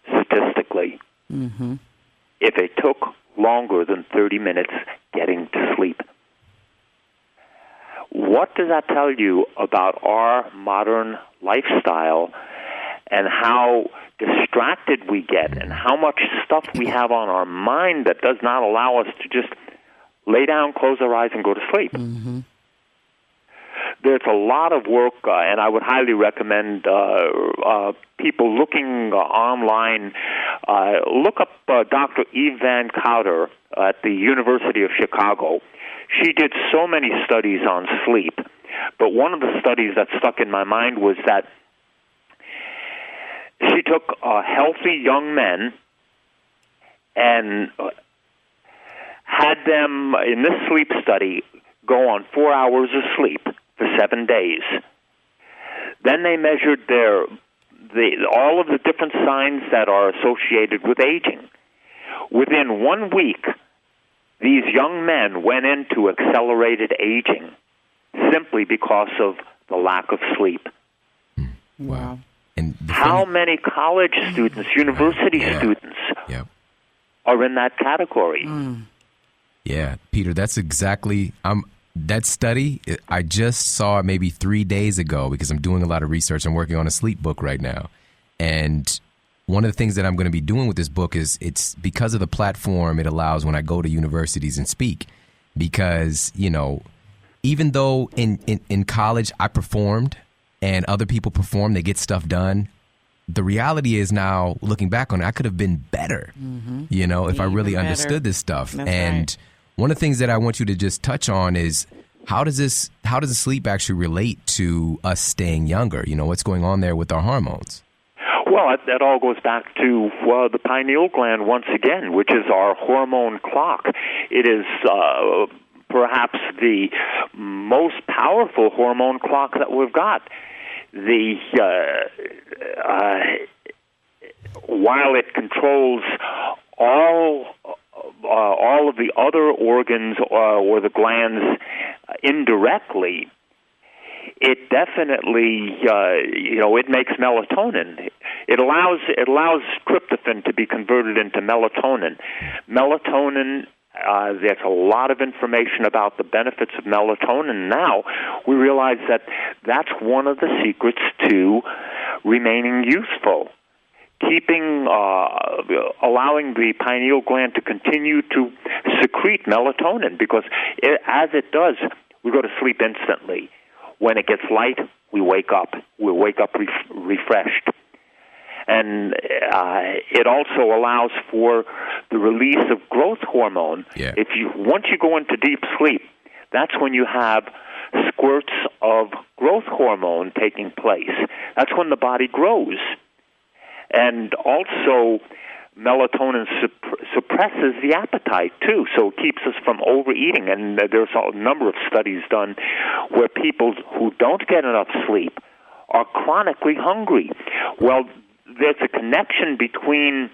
statistically, if it took longer than 30 minutes getting to sleep. What does that tell you about our modern lifestyle and how distracted we get and how much stuff we have on our mind that does not allow us to just lay down, close our eyes, and go to sleep? There's a lot of work, and I would highly recommend people looking online, look up Dr. Eve Van Cauter at the University of Chicago. She did so many studies on sleep, but one of the studies that stuck in my mind was that she took healthy young men and had them, in this sleep study, go on 4 hours of sleep for 7 days. Then they measured all of the different signs that are associated with aging. Within 1 week, these young men went into accelerated aging simply because of the lack of sleep. Wow. And How many college students, university students are in that category? Yeah, Peter, that's exactly that study. I just saw it maybe 3 days ago because I'm doing a lot of research. I'm working on a sleep book right now. And one of the things that I'm going to be doing with this book is it's because of the platform it allows when I go to universities and speak. Because, you know, even though in college I performed and other people perform, they get stuff done. The reality is now, looking back on it, I could have been better, you know, if I really understood this stuff. That's and right. one of the things that I want you to just touch on is how does the sleep actually relate to us staying younger? You know, what's going on there with our hormones? Well, that all goes back to the pineal gland once again, which is our hormone clock. It is perhaps the most powerful hormone clock that we've got. While it controls all of the other organs or the glands indirectly, it definitely it makes melatonin. It allows tryptophan to be converted into melatonin. Melatonin. There's a lot of information about the benefits of melatonin. Now we realize that that's one of the secrets to remaining youthful. Allowing the pineal gland to continue to secrete melatonin, because as it does, we go to sleep instantly. When it gets light, we wake up. We wake up refreshed. And it also allows for the release of growth hormone. Yeah. Once you go into deep sleep, that's when you have squirts of growth hormone taking place. That's when the body grows. And also, melatonin suppresses the appetite, too, so it keeps us from overeating. And there's a number of studies done where people who don't get enough sleep are chronically hungry. Well, there's a connection between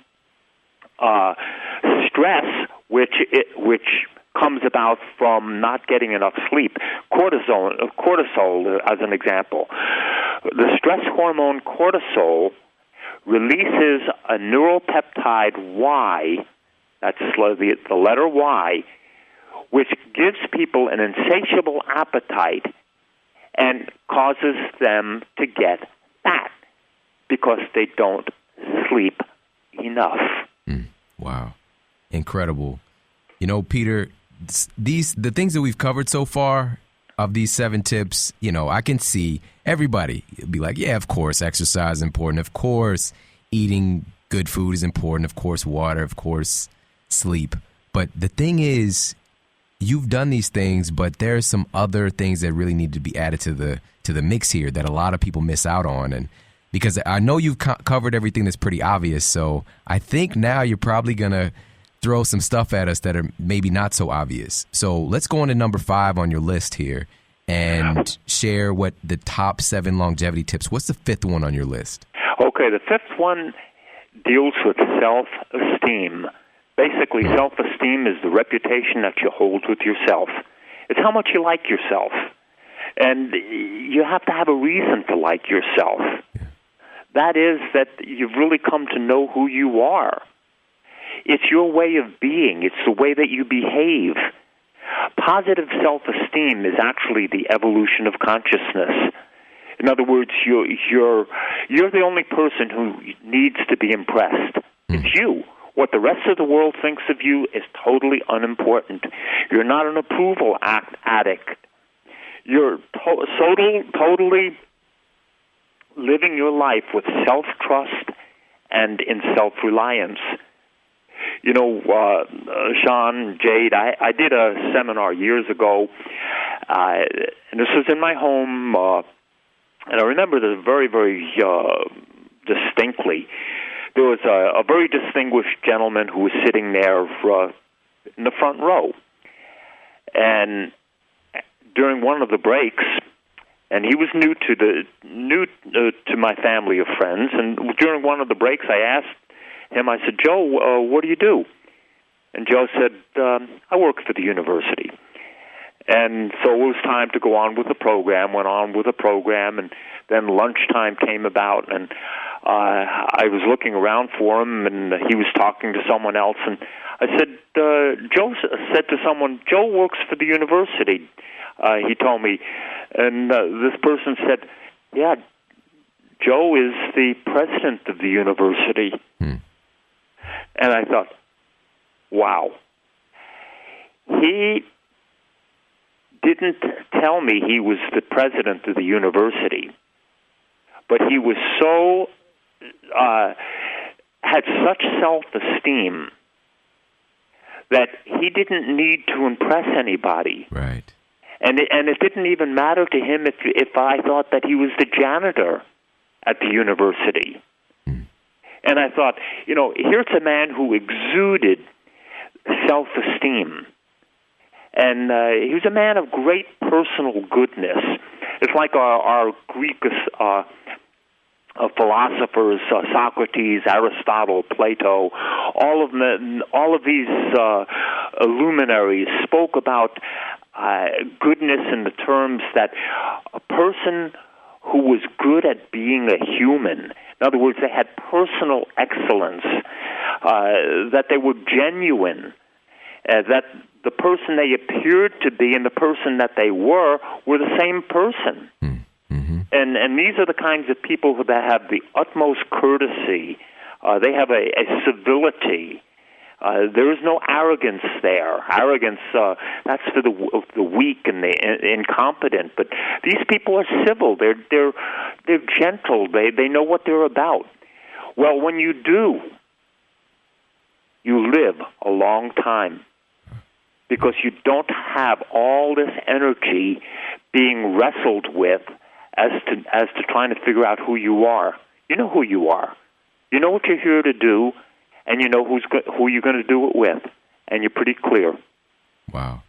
stress, which comes about from not getting enough sleep. Cortisol, as an example. The stress hormone cortisol releases a neuropeptide Y, that's the letter Y, which gives people an insatiable appetite and causes them to get fat because they don't sleep enough. Wow. Incredible. You know, Peter, the things that we've covered so far of these 7 tips, you know, I can see everybody be like, yeah, of course, exercise is important. Of course, eating good food is important. Of course, water. Of course, sleep. But the thing is, you've done these things, but there's some other things that really need to be added to the mix here that a lot of people miss out on. And because I know you've covered everything that's pretty obvious, so I think now you're probably going to throw some stuff at us that are maybe not so obvious. So let's go on to number 5 on your list here and share what the top 7 longevity tips. What's the 5th one on your list? Okay, the 5th one deals with self-esteem. Basically, self-esteem is the reputation that you hold with yourself. It's how much you like yourself. And you have to have a reason to like yourself. That is that you've really come to know who you are. It's your way of being. It's the way that you behave. Positive self-esteem is actually the evolution of consciousness. In other words, you're the only person who needs to be impressed. It's you. What the rest of the world thinks of you is totally unimportant. You're not an approval addict. You're totally living your life with self-trust and in self-reliance. You know, Sean, Jade, I did a seminar years ago, and this was in my home, and I remember this very, very distinctly. There was a very distinguished gentleman who was sitting there in the front row, and during one of the breaks, and he was new to my family of friends, and during one of the breaks I asked him, I said, Joe, what do you do? And Joe said, I work for the university. And so it was time to go on with the program, went on with the program, and then lunchtime came about, and I was looking around for him, and he was talking to someone else, and I said, Joe said to someone, Joe works for the university, he told me. And this person said, yeah, Joe is the president of the university. And I thought, wow. He didn't tell me he was the president of the university, but he was so, had such self-esteem that he didn't need to impress anybody. Right. And it didn't even matter to him if I thought that he was the janitor at the university. And I thought, here's a man who exuded self-esteem. And he was a man of great personal goodness. It's like our Greek philosophers, Socrates, Aristotle, Plato, all of these luminaries spoke about goodness in the terms that a person who was good at being a human, in other words, they had personal excellence, that they were genuine, that the person they appeared to be and the person that they were the same person. Mm-hmm. And these are the kinds of people that have the utmost courtesy. They have a civility. There is no arrogance there. Arrogance, that's for the weak and the incompetent. But these people are civil. They're gentle. They know what they're about. Well, when you do, you live a long time, because you don't have all this energy being wrestled with as to trying to figure out who you are. You know who you are. You know what you're here to do, and you know who you're going to do it with, and you're pretty clear. Wow.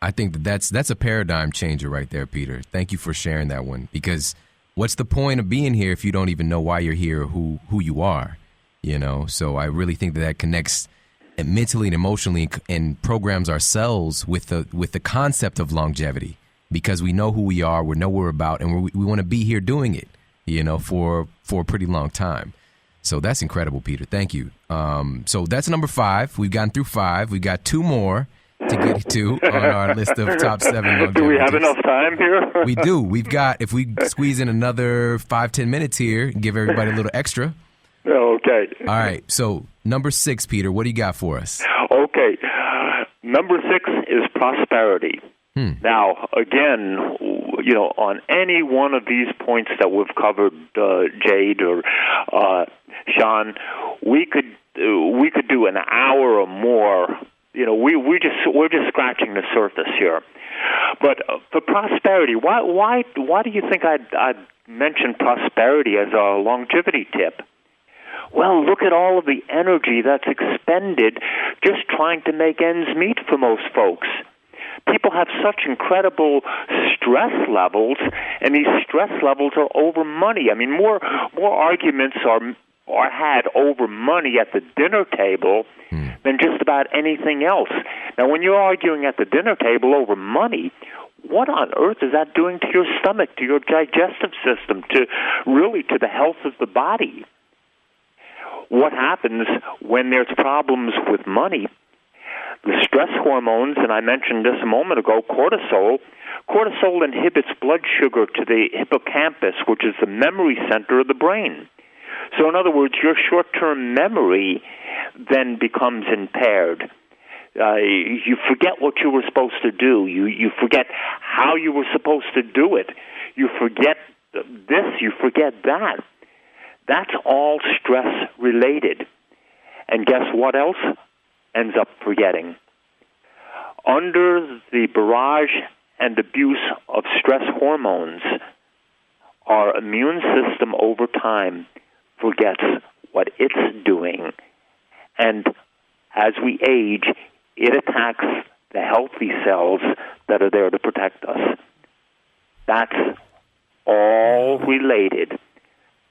I think that's a paradigm changer right there, Peter. Thank you for sharing that one, because what's the point of being here if you don't even know why you're here or who you are? So I really think that connects mentally and emotionally and programs ourselves with the concept of longevity, because we know who we are, we know what we're about, and we want to be here doing it, for a pretty long time. So that's incredible, Peter. Thank you. So that's number 5. We've gotten through 5. We've got 2 more to get to on our list of top 7 longevities. Do we have enough time here? We do. We've got, if we squeeze in another 5-10 minutes here, give everybody a little extra. Okay. All right. So number 6, Peter, what do you got for us? Okay. Number 6 is prosperity. Now, again, on any one of these points that we've covered, Jade or Sean, we could do an hour or more. We're just scratching the surface here. But for prosperity, why do you think I'd mention prosperity as a longevity tip? Well, look at all of the energy that's expended just trying to make ends meet for most folks. People have such incredible stress levels, and these stress levels are over money. I mean, more arguments are had over money at the dinner table than just about anything else. Now, when you're arguing at the dinner table over money, what on earth is that doing to your stomach, to your digestive system, to the health of the body? What happens when there's problems with money? The stress hormones, and I mentioned this a moment ago, cortisol inhibits blood sugar to the hippocampus, which is the memory center of the brain. So in other words, your short-term memory then becomes impaired. You forget what you were supposed to do. You forget how you were supposed to do it. You forget this, you forget that. That's all stress-related. And guess what else ends up forgetting? Under the barrage and abuse of stress hormones, our immune system over time forgets what it's doing. And as we age, it attacks the healthy cells that are there to protect us. That's all related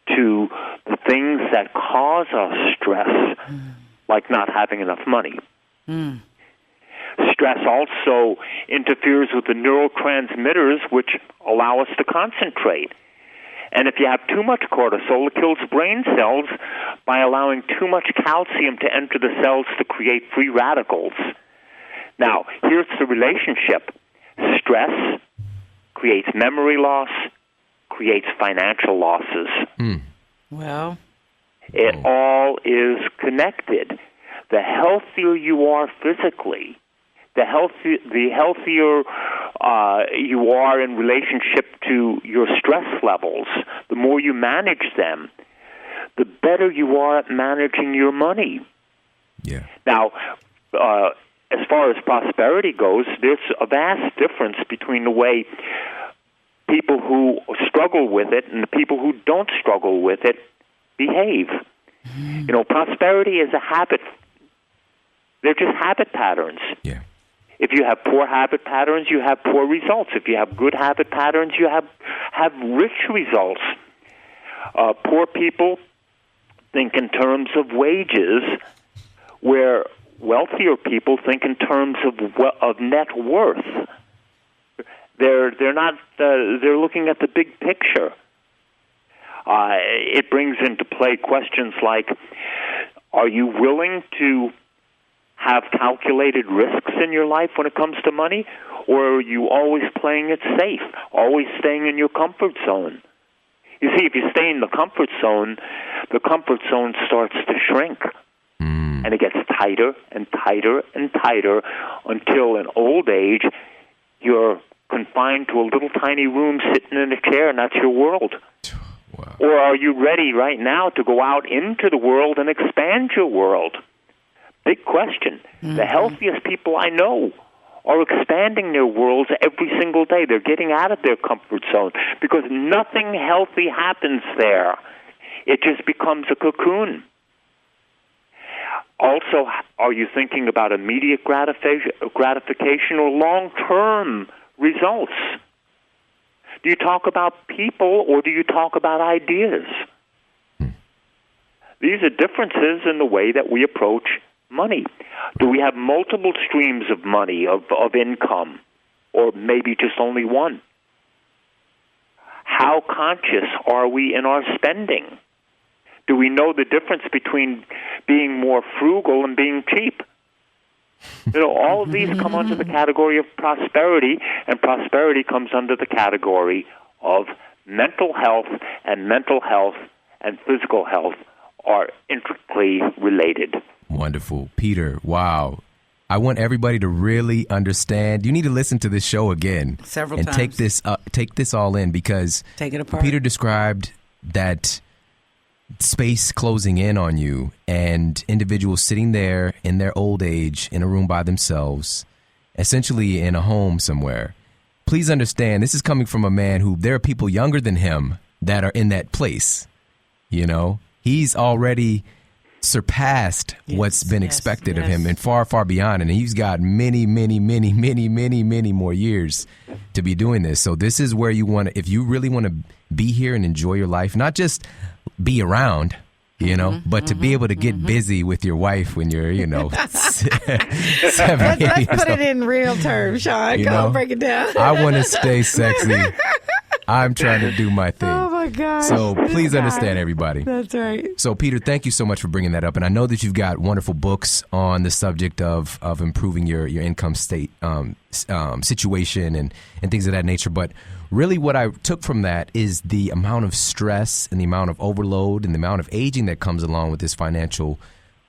to the things that cause us stress, like not having enough money. Stress also interferes with the neurotransmitters which allow us to concentrate. And if you have too much cortisol, it kills brain cells by allowing too much calcium to enter the cells to create free radicals. Now, here's the relationship. Stress creates memory loss, creates financial losses. Well, it all is connected. The healthier you are physically, the healthier you are in relationship to your stress levels, the more you manage them, the better you are at managing your money. Yeah. Now, as far as prosperity goes, there's a vast difference between the way people who struggle with it and the people who don't struggle with it behave. You know, prosperity is a habit. They're just habit patterns. Yeah. If you have poor habit patterns, you have poor results. If you have good habit patterns, you have rich results. Poor people think in terms of wages, where wealthier people think in terms of net worth. They're not. They're looking at the big picture. It brings into play questions like, are you willing to have calculated risks in your life when it comes to money, or are you always playing it safe, always staying in your comfort zone? You see, if you stay in the comfort zone starts to shrink, and it gets tighter and tighter and tighter until in old age you're confined to a little tiny room sitting in a chair, and that's your world. Wow. Or are you ready right now to go out into the world and expand your world? Big question. The healthiest people I know are expanding their worlds every single day. They're getting out of their comfort zone because nothing healthy happens there. It just becomes a cocoon. Also, are you thinking about immediate gratification or long-term results? Do you talk about people or do you talk about ideas? These are differences in the way that we approach money. Do we have multiple streams of money, of income, or maybe just only one? How conscious are we in our spending? Do we know the difference between being more frugal and being cheap? You know, all of these come under the category of prosperity, and prosperity comes under the category of mental health, and mental health and physical health are intricately related. Wonderful. Peter, wow. I want everybody to really understand. You need to listen to this show again. Several and times. take this all in, because Take it apart. Peter described that space closing in on you and individuals sitting there in their old age in a room by themselves, essentially in a home somewhere. Please understand, this is coming from a man who there are people younger than him that are in that place. You know, he's already surpassed what's been expected of him and far, far beyond. And he's got many, many, many, many, many, many more years to be doing this. So this is where you want to, if you really want to be here and enjoy your life, not just be around, you know, but to be able to get busy with your wife when you're, you know, 70 Let's put it in real terms, Sean. Come on, break it down. I want to stay sexy. I'm trying to do my thing. Oh, my gosh. So please understand, everybody. That's right. So, Peter, thank you so much for bringing that up. And I know that you've got wonderful books on the subject of improving your income state situation and things of that nature. But really what I took from that is the amount of stress and the amount of overload and the amount of aging that comes along with this financial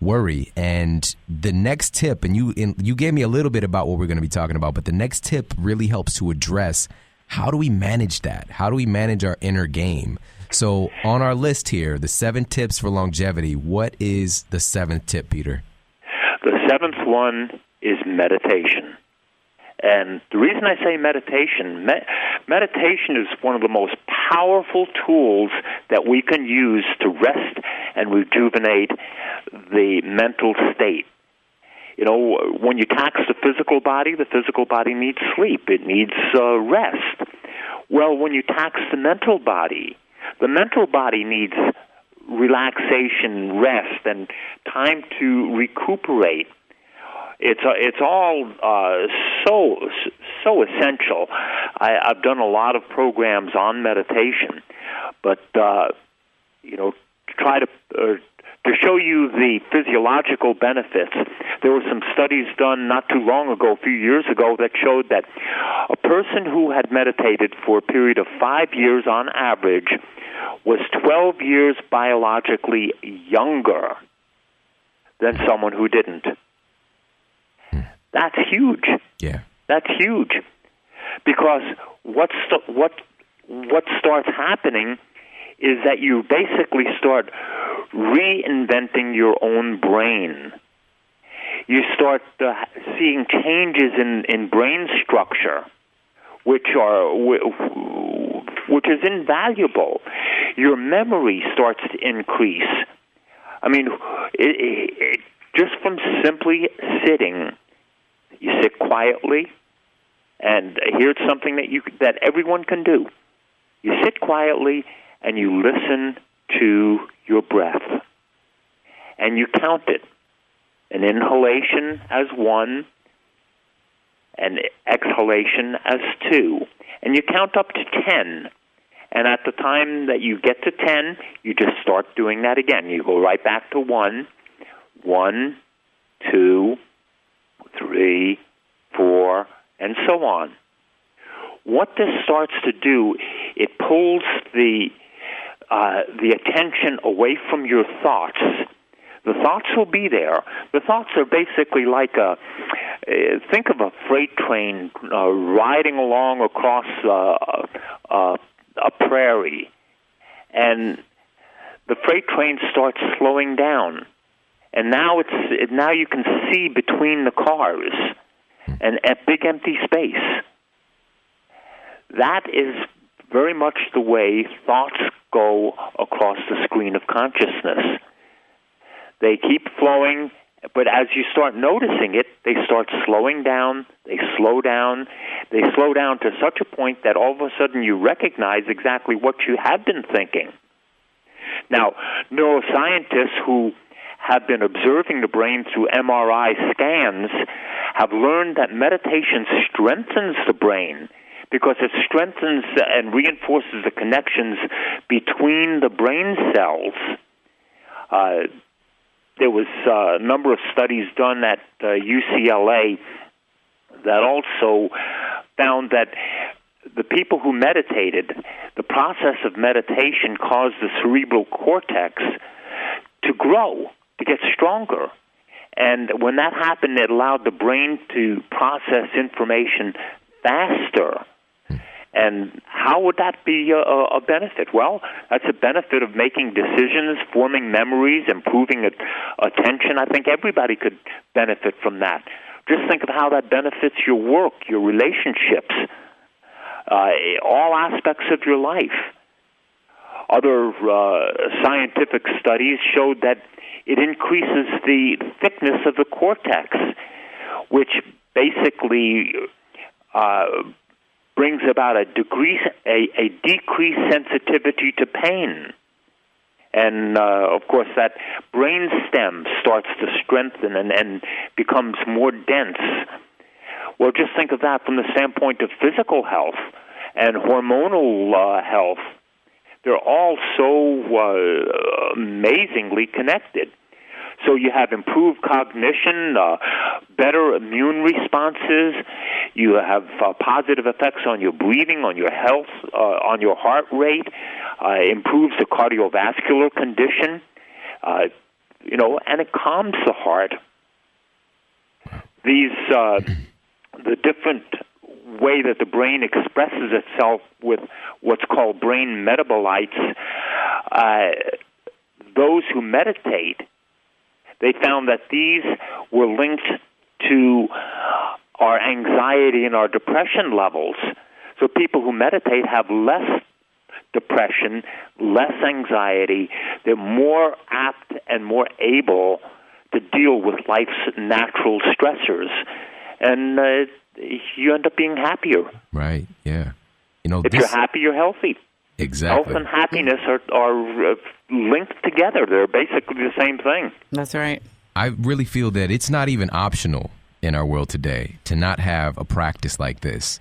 worry. And the next tip, and you gave me a little bit about what we're going to be talking about, but the next tip really helps to address how do we manage that? How do we manage our inner game? So on our list here, the 7 tips for longevity, what is the 7th tip, Peter? The 7th one is meditation. And the reason I say meditation, meditation is one of the most powerful tools that we can use to rest and rejuvenate the mental state. You know, when you tax the physical body needs sleep. It needs rest. Well, when you tax the mental body needs relaxation, rest, and time to recuperate. It's all so essential. I've done a lot of programs on meditation, but try to show you the physiological benefits. There were some studies done not too long ago, a few years ago, that showed that a person who had meditated for a period of 5 years on average was 12 years biologically younger than someone who didn't. That's huge. Yeah. That's huge. Because what starts happening is that you basically start reinventing your own brain. You start seeing changes in brain structure, which is invaluable. Your memory starts to increase. I mean, just from simply sitting, you sit quietly, and here's something that everyone can do. You sit quietly and you listen to your breath, and you count it. An inhalation as 1, and exhalation as 2. And you count up to 10. And at the time that you get to 10, you just start doing that again. You go right back to 1, 1, 2, 3, 4, and so on. What this starts to do, it pulls the attention away from your thoughts. The thoughts will be there. The thoughts are basically like think of a freight train riding along across a prairie, and the freight train starts slowing down, and now you can see between the cars and a big empty space. That is very much the way thoughts go across the screen of consciousness. They keep flowing, but as you start noticing it, they start slowing down, they slow down to such a point that all of a sudden you recognize exactly what you have been thinking. Now, neuroscientists who have been observing the brain through MRI scans have learned that meditation strengthens the brain, because it strengthens and reinforces the connections between the brain cells. There was a number of studies done at UCLA that also found that the people who meditated, the process of meditation caused the cerebral cortex to grow, to get stronger. And when that happened, it allowed the brain to process information faster. And how would that be a benefit? Well, that's a benefit of making decisions, forming memories, improving attention. I think everybody could benefit from that. Just think of how that benefits your work, your relationships, all aspects of your life. Other scientific studies showed that it increases the thickness of the cortex, which basically brings about a decreased sensitivity to pain. And, of course, that brain stem starts to strengthen and becomes more dense. Well, just think of that from the standpoint of physical health and hormonal health. They're all so amazingly connected. So you have improved cognition, better immune responses. You have positive effects on your breathing, on your health, on your heart rate. Improves the cardiovascular condition. And it calms the heart. These the different way that the brain expresses itself with what's called brain metabolites. Those who meditate, they found that these were linked to our anxiety and our depression levels. So people who meditate have less depression, less anxiety. They're more apt and more able to deal with life's natural stressors. And you end up being happier. Right, yeah. If you're happy, you're healthy. Exactly. Health and happiness are linked together. They're basically the same thing. That's right. I really feel that it's not even optional in our world today to not have a practice like this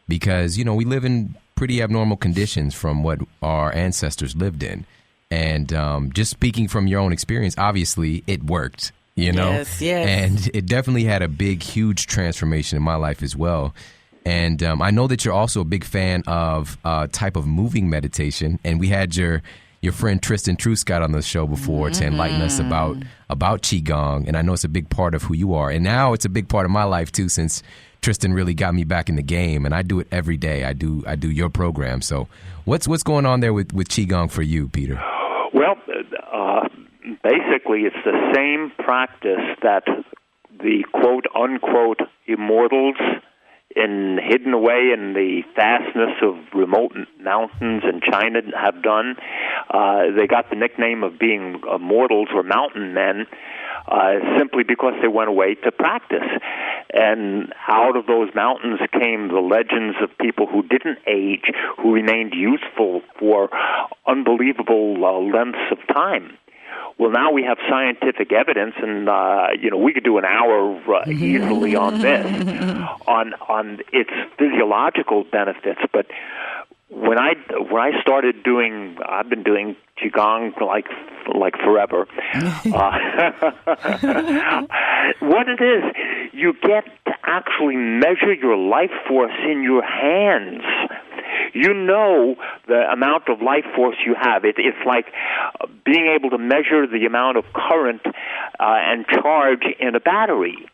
because, you know, we live in pretty abnormal conditions from what our ancestors lived in. And just speaking from your own experience, obviously it worked, you know? Yes. And it definitely had a big, huge transformation in my life as well. And I know that you're also a big fan of type of moving meditation. And we had your friend Tristan Truscott on the show before to enlighten us about Qigong. And I know it's a big part of who you are. And now it's a big part of my life, too, since Tristan really got me back in the game. And I do it every day. I do your program. So what's going on there with Qigong for you, Peter? Well, basically, it's the same practice that the quote-unquote immortals hidden away in the fastness of remote mountains in China have done. They got the nickname of being mortals or mountain men simply because they went away to practice. And out of those mountains came the legends of people who didn't age, who remained youthful for unbelievable lengths of time. Well, now we have scientific evidence, and we could do an hour easily on this, on its physiological benefits. But when I started doing, I've been doing Qigong like forever. What it is, you get to actually measure your life force in your hands. You know the amount of life force you have. It's like being able to measure the amount of current and charge in a battery.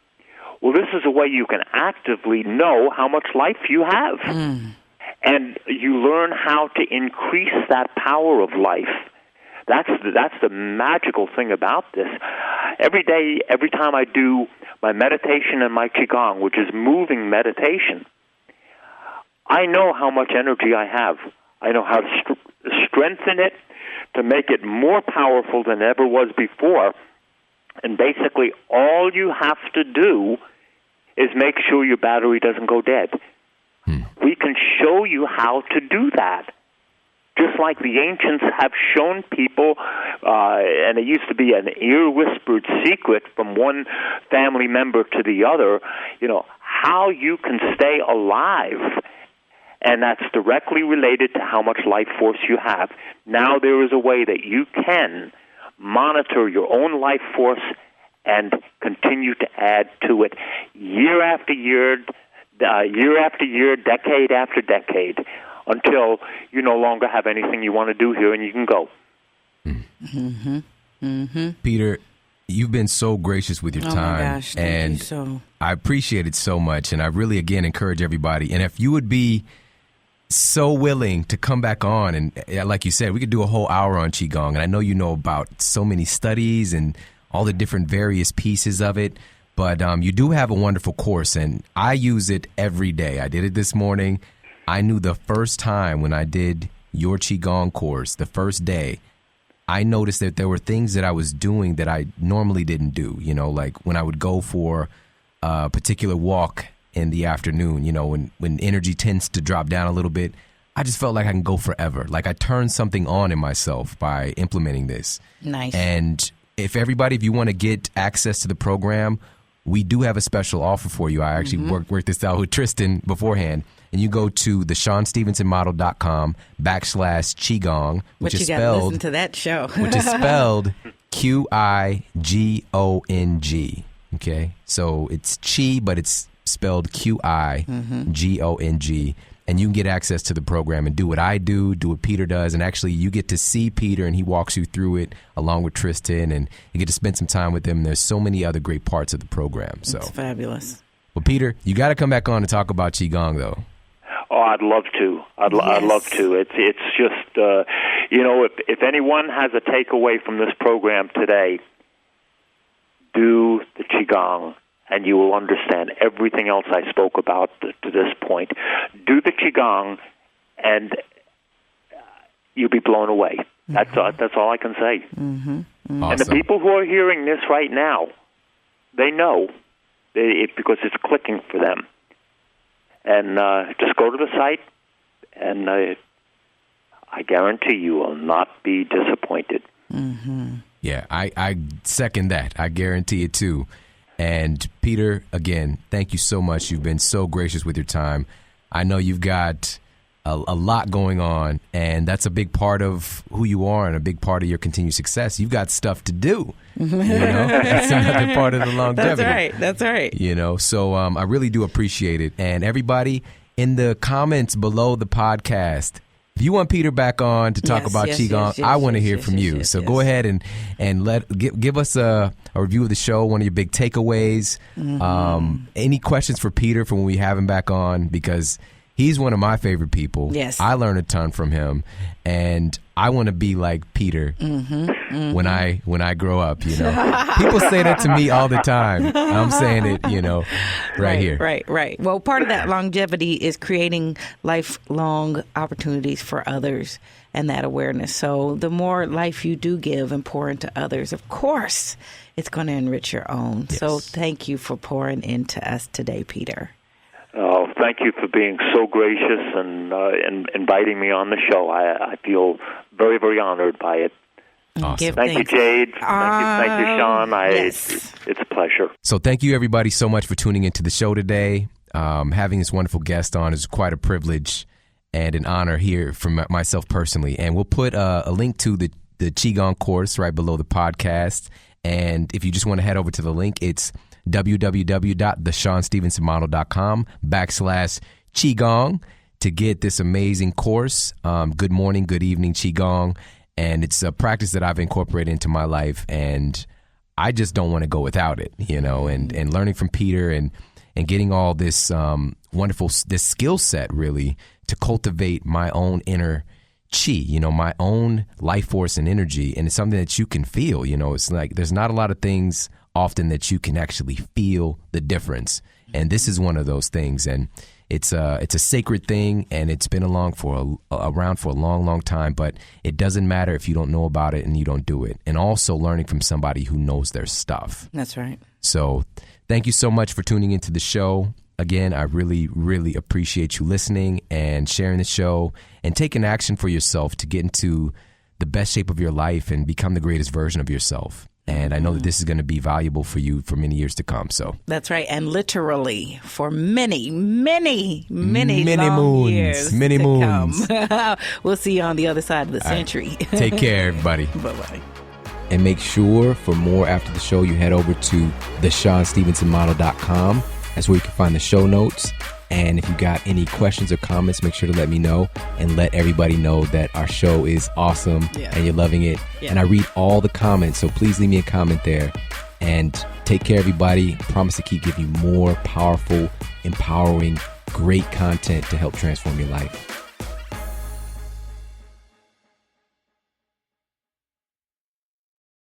Well, this is a way you can actively know how much life you have. And you learn how to increase that power of life. That's the magical thing about this. Every day, every time I do my meditation and my Qigong, which is moving meditation, I know how much energy I have. I know how to strengthen it to make it more powerful than it ever was before. And basically, all you have to do is make sure your battery doesn't go dead. We can show you how to do that. Just like the ancients have shown people, and it used to be an ear-whispered secret from one family member to the other, how you can stay alive. And that's directly related to how much life force you have. Now there is a way that you can monitor your own life force and continue to add to it year after year, decade after decade, until you no longer have anything you want to do here and you can go. Peter, you've been so gracious with your time. Oh, my gosh. Thank you so. I appreciate it so much. And I really, again, encourage everybody. And if you would be so willing to come back on, and like you said, we could do a whole hour on Qigong. And I know you know about so many studies and all the different various pieces of it. But you do have a wonderful course, and I use it every day. I did it this morning. I knew the first time when I did your Qigong course, the first day, I noticed that there were things that I was doing that I normally didn't do. Like when I would go for a particular walk in the afternoon, when energy tends to drop down a little bit, I just felt like I can go forever. Like I turned something on in myself by implementing this. Nice. And if you want to get access to the program, we do have a special offer for you. I actually worked this out with Tristan beforehand. And you go to the SeanStevensonModel.com/Qigong, which is spelled. Listen to that show. Which is spelled Qigong. Okay, so it's Qi, but it's spelled Qigong. And you can get access to the program and do what I do what Peter does. And actually, you get to see Peter, and he walks you through it along with Tristan, and you get to spend some time with him. And there's so many other great parts of the program. So it's fabulous. Well, Peter, you got to come back on to talk about Qigong, though. Oh, I'd love to. I'd love to. It's just, if anyone has a takeaway from this program today, do the Qigong, and you will understand everything else I spoke about to this point. Do the Qigong, and you'll be blown away. That's all I can say. Awesome. And the people who are hearing this right now, they know because it's clicking for them. And just go to the site, and I guarantee you will not be disappointed. Yeah, I second that. I guarantee it, too. And Peter, again, thank you so much. You've been so gracious with your time. I know you've got a lot going on, and that's a big part of who you are and a big part of your continued success. You've got stuff to do. You know, that's another part of the longevity. That's right. You know, so I really do appreciate it. And everybody in the comments below the podcast, if you want Peter back on to talk about Qigong, I want to hear from you. So go ahead and give us a review of the show, one of your big takeaways. Any questions for Peter from when we have him back on, because he's one of my favorite people. Yes. I learned a ton from him, and I want to be like Peter when I grow up, you know. People say that to me all the time. I'm saying it, you know, right here. Right. Well, part of that longevity is creating lifelong opportunities for others and that awareness. So the more life you do give and pour into others, of course, it's going to enrich your own. Yes. So thank you for pouring into us today, Peter. Oh, thank you for being so gracious and inviting me on the show. I feel very, very honored by it. Awesome. Thank you, Jade. Thank you, Sean. Yes. It's a pleasure. So thank you, everybody, so much for tuning into the show today. Having this wonderful guest on is quite a privilege and an honor here for myself personally. And we'll put a link to the Qigong course right below the podcast. And if you just want to head over to the link, it's www.theshawnstevensonmodel.com/Qigong to get this amazing course. Good morning, good evening Qigong. And it's a practice that I've incorporated into my life, and I just don't want to go without it, you know, and learning from Peter and getting all this wonderful, this skill set really to cultivate my own inner chi, you know, my own life force and energy. And it's something that you can feel, you know, it's like there's not a lot of things often that you can actually feel the difference. And this is one of those things. And it's a sacred thing, and it's been around for a long, long time, but it doesn't matter if you don't know about it and you don't do it. And also learning from somebody who knows their stuff. That's right. So thank you so much for tuning into the show. Again, I really, really appreciate you listening and sharing the show and taking action for yourself to get into the best shape of your life and become the greatest version of yourself. And I know that this is going to be valuable for you for many years to come. So that's right. And literally for many long moons, years many to moons. Come. We'll see you on the other side of the century. Right. Take care, everybody. Bye-bye. And make sure for more after the show, you head over to theshawnstevensonmodel.com. That's where you can find the show notes. And if you got any questions or comments, make sure to let me know and let everybody know that our show is awesome and you're loving it. Yeah. And I read all the comments, so please leave me a comment there. And take care, everybody. I promise to keep giving you more powerful, empowering, great content to help transform your life.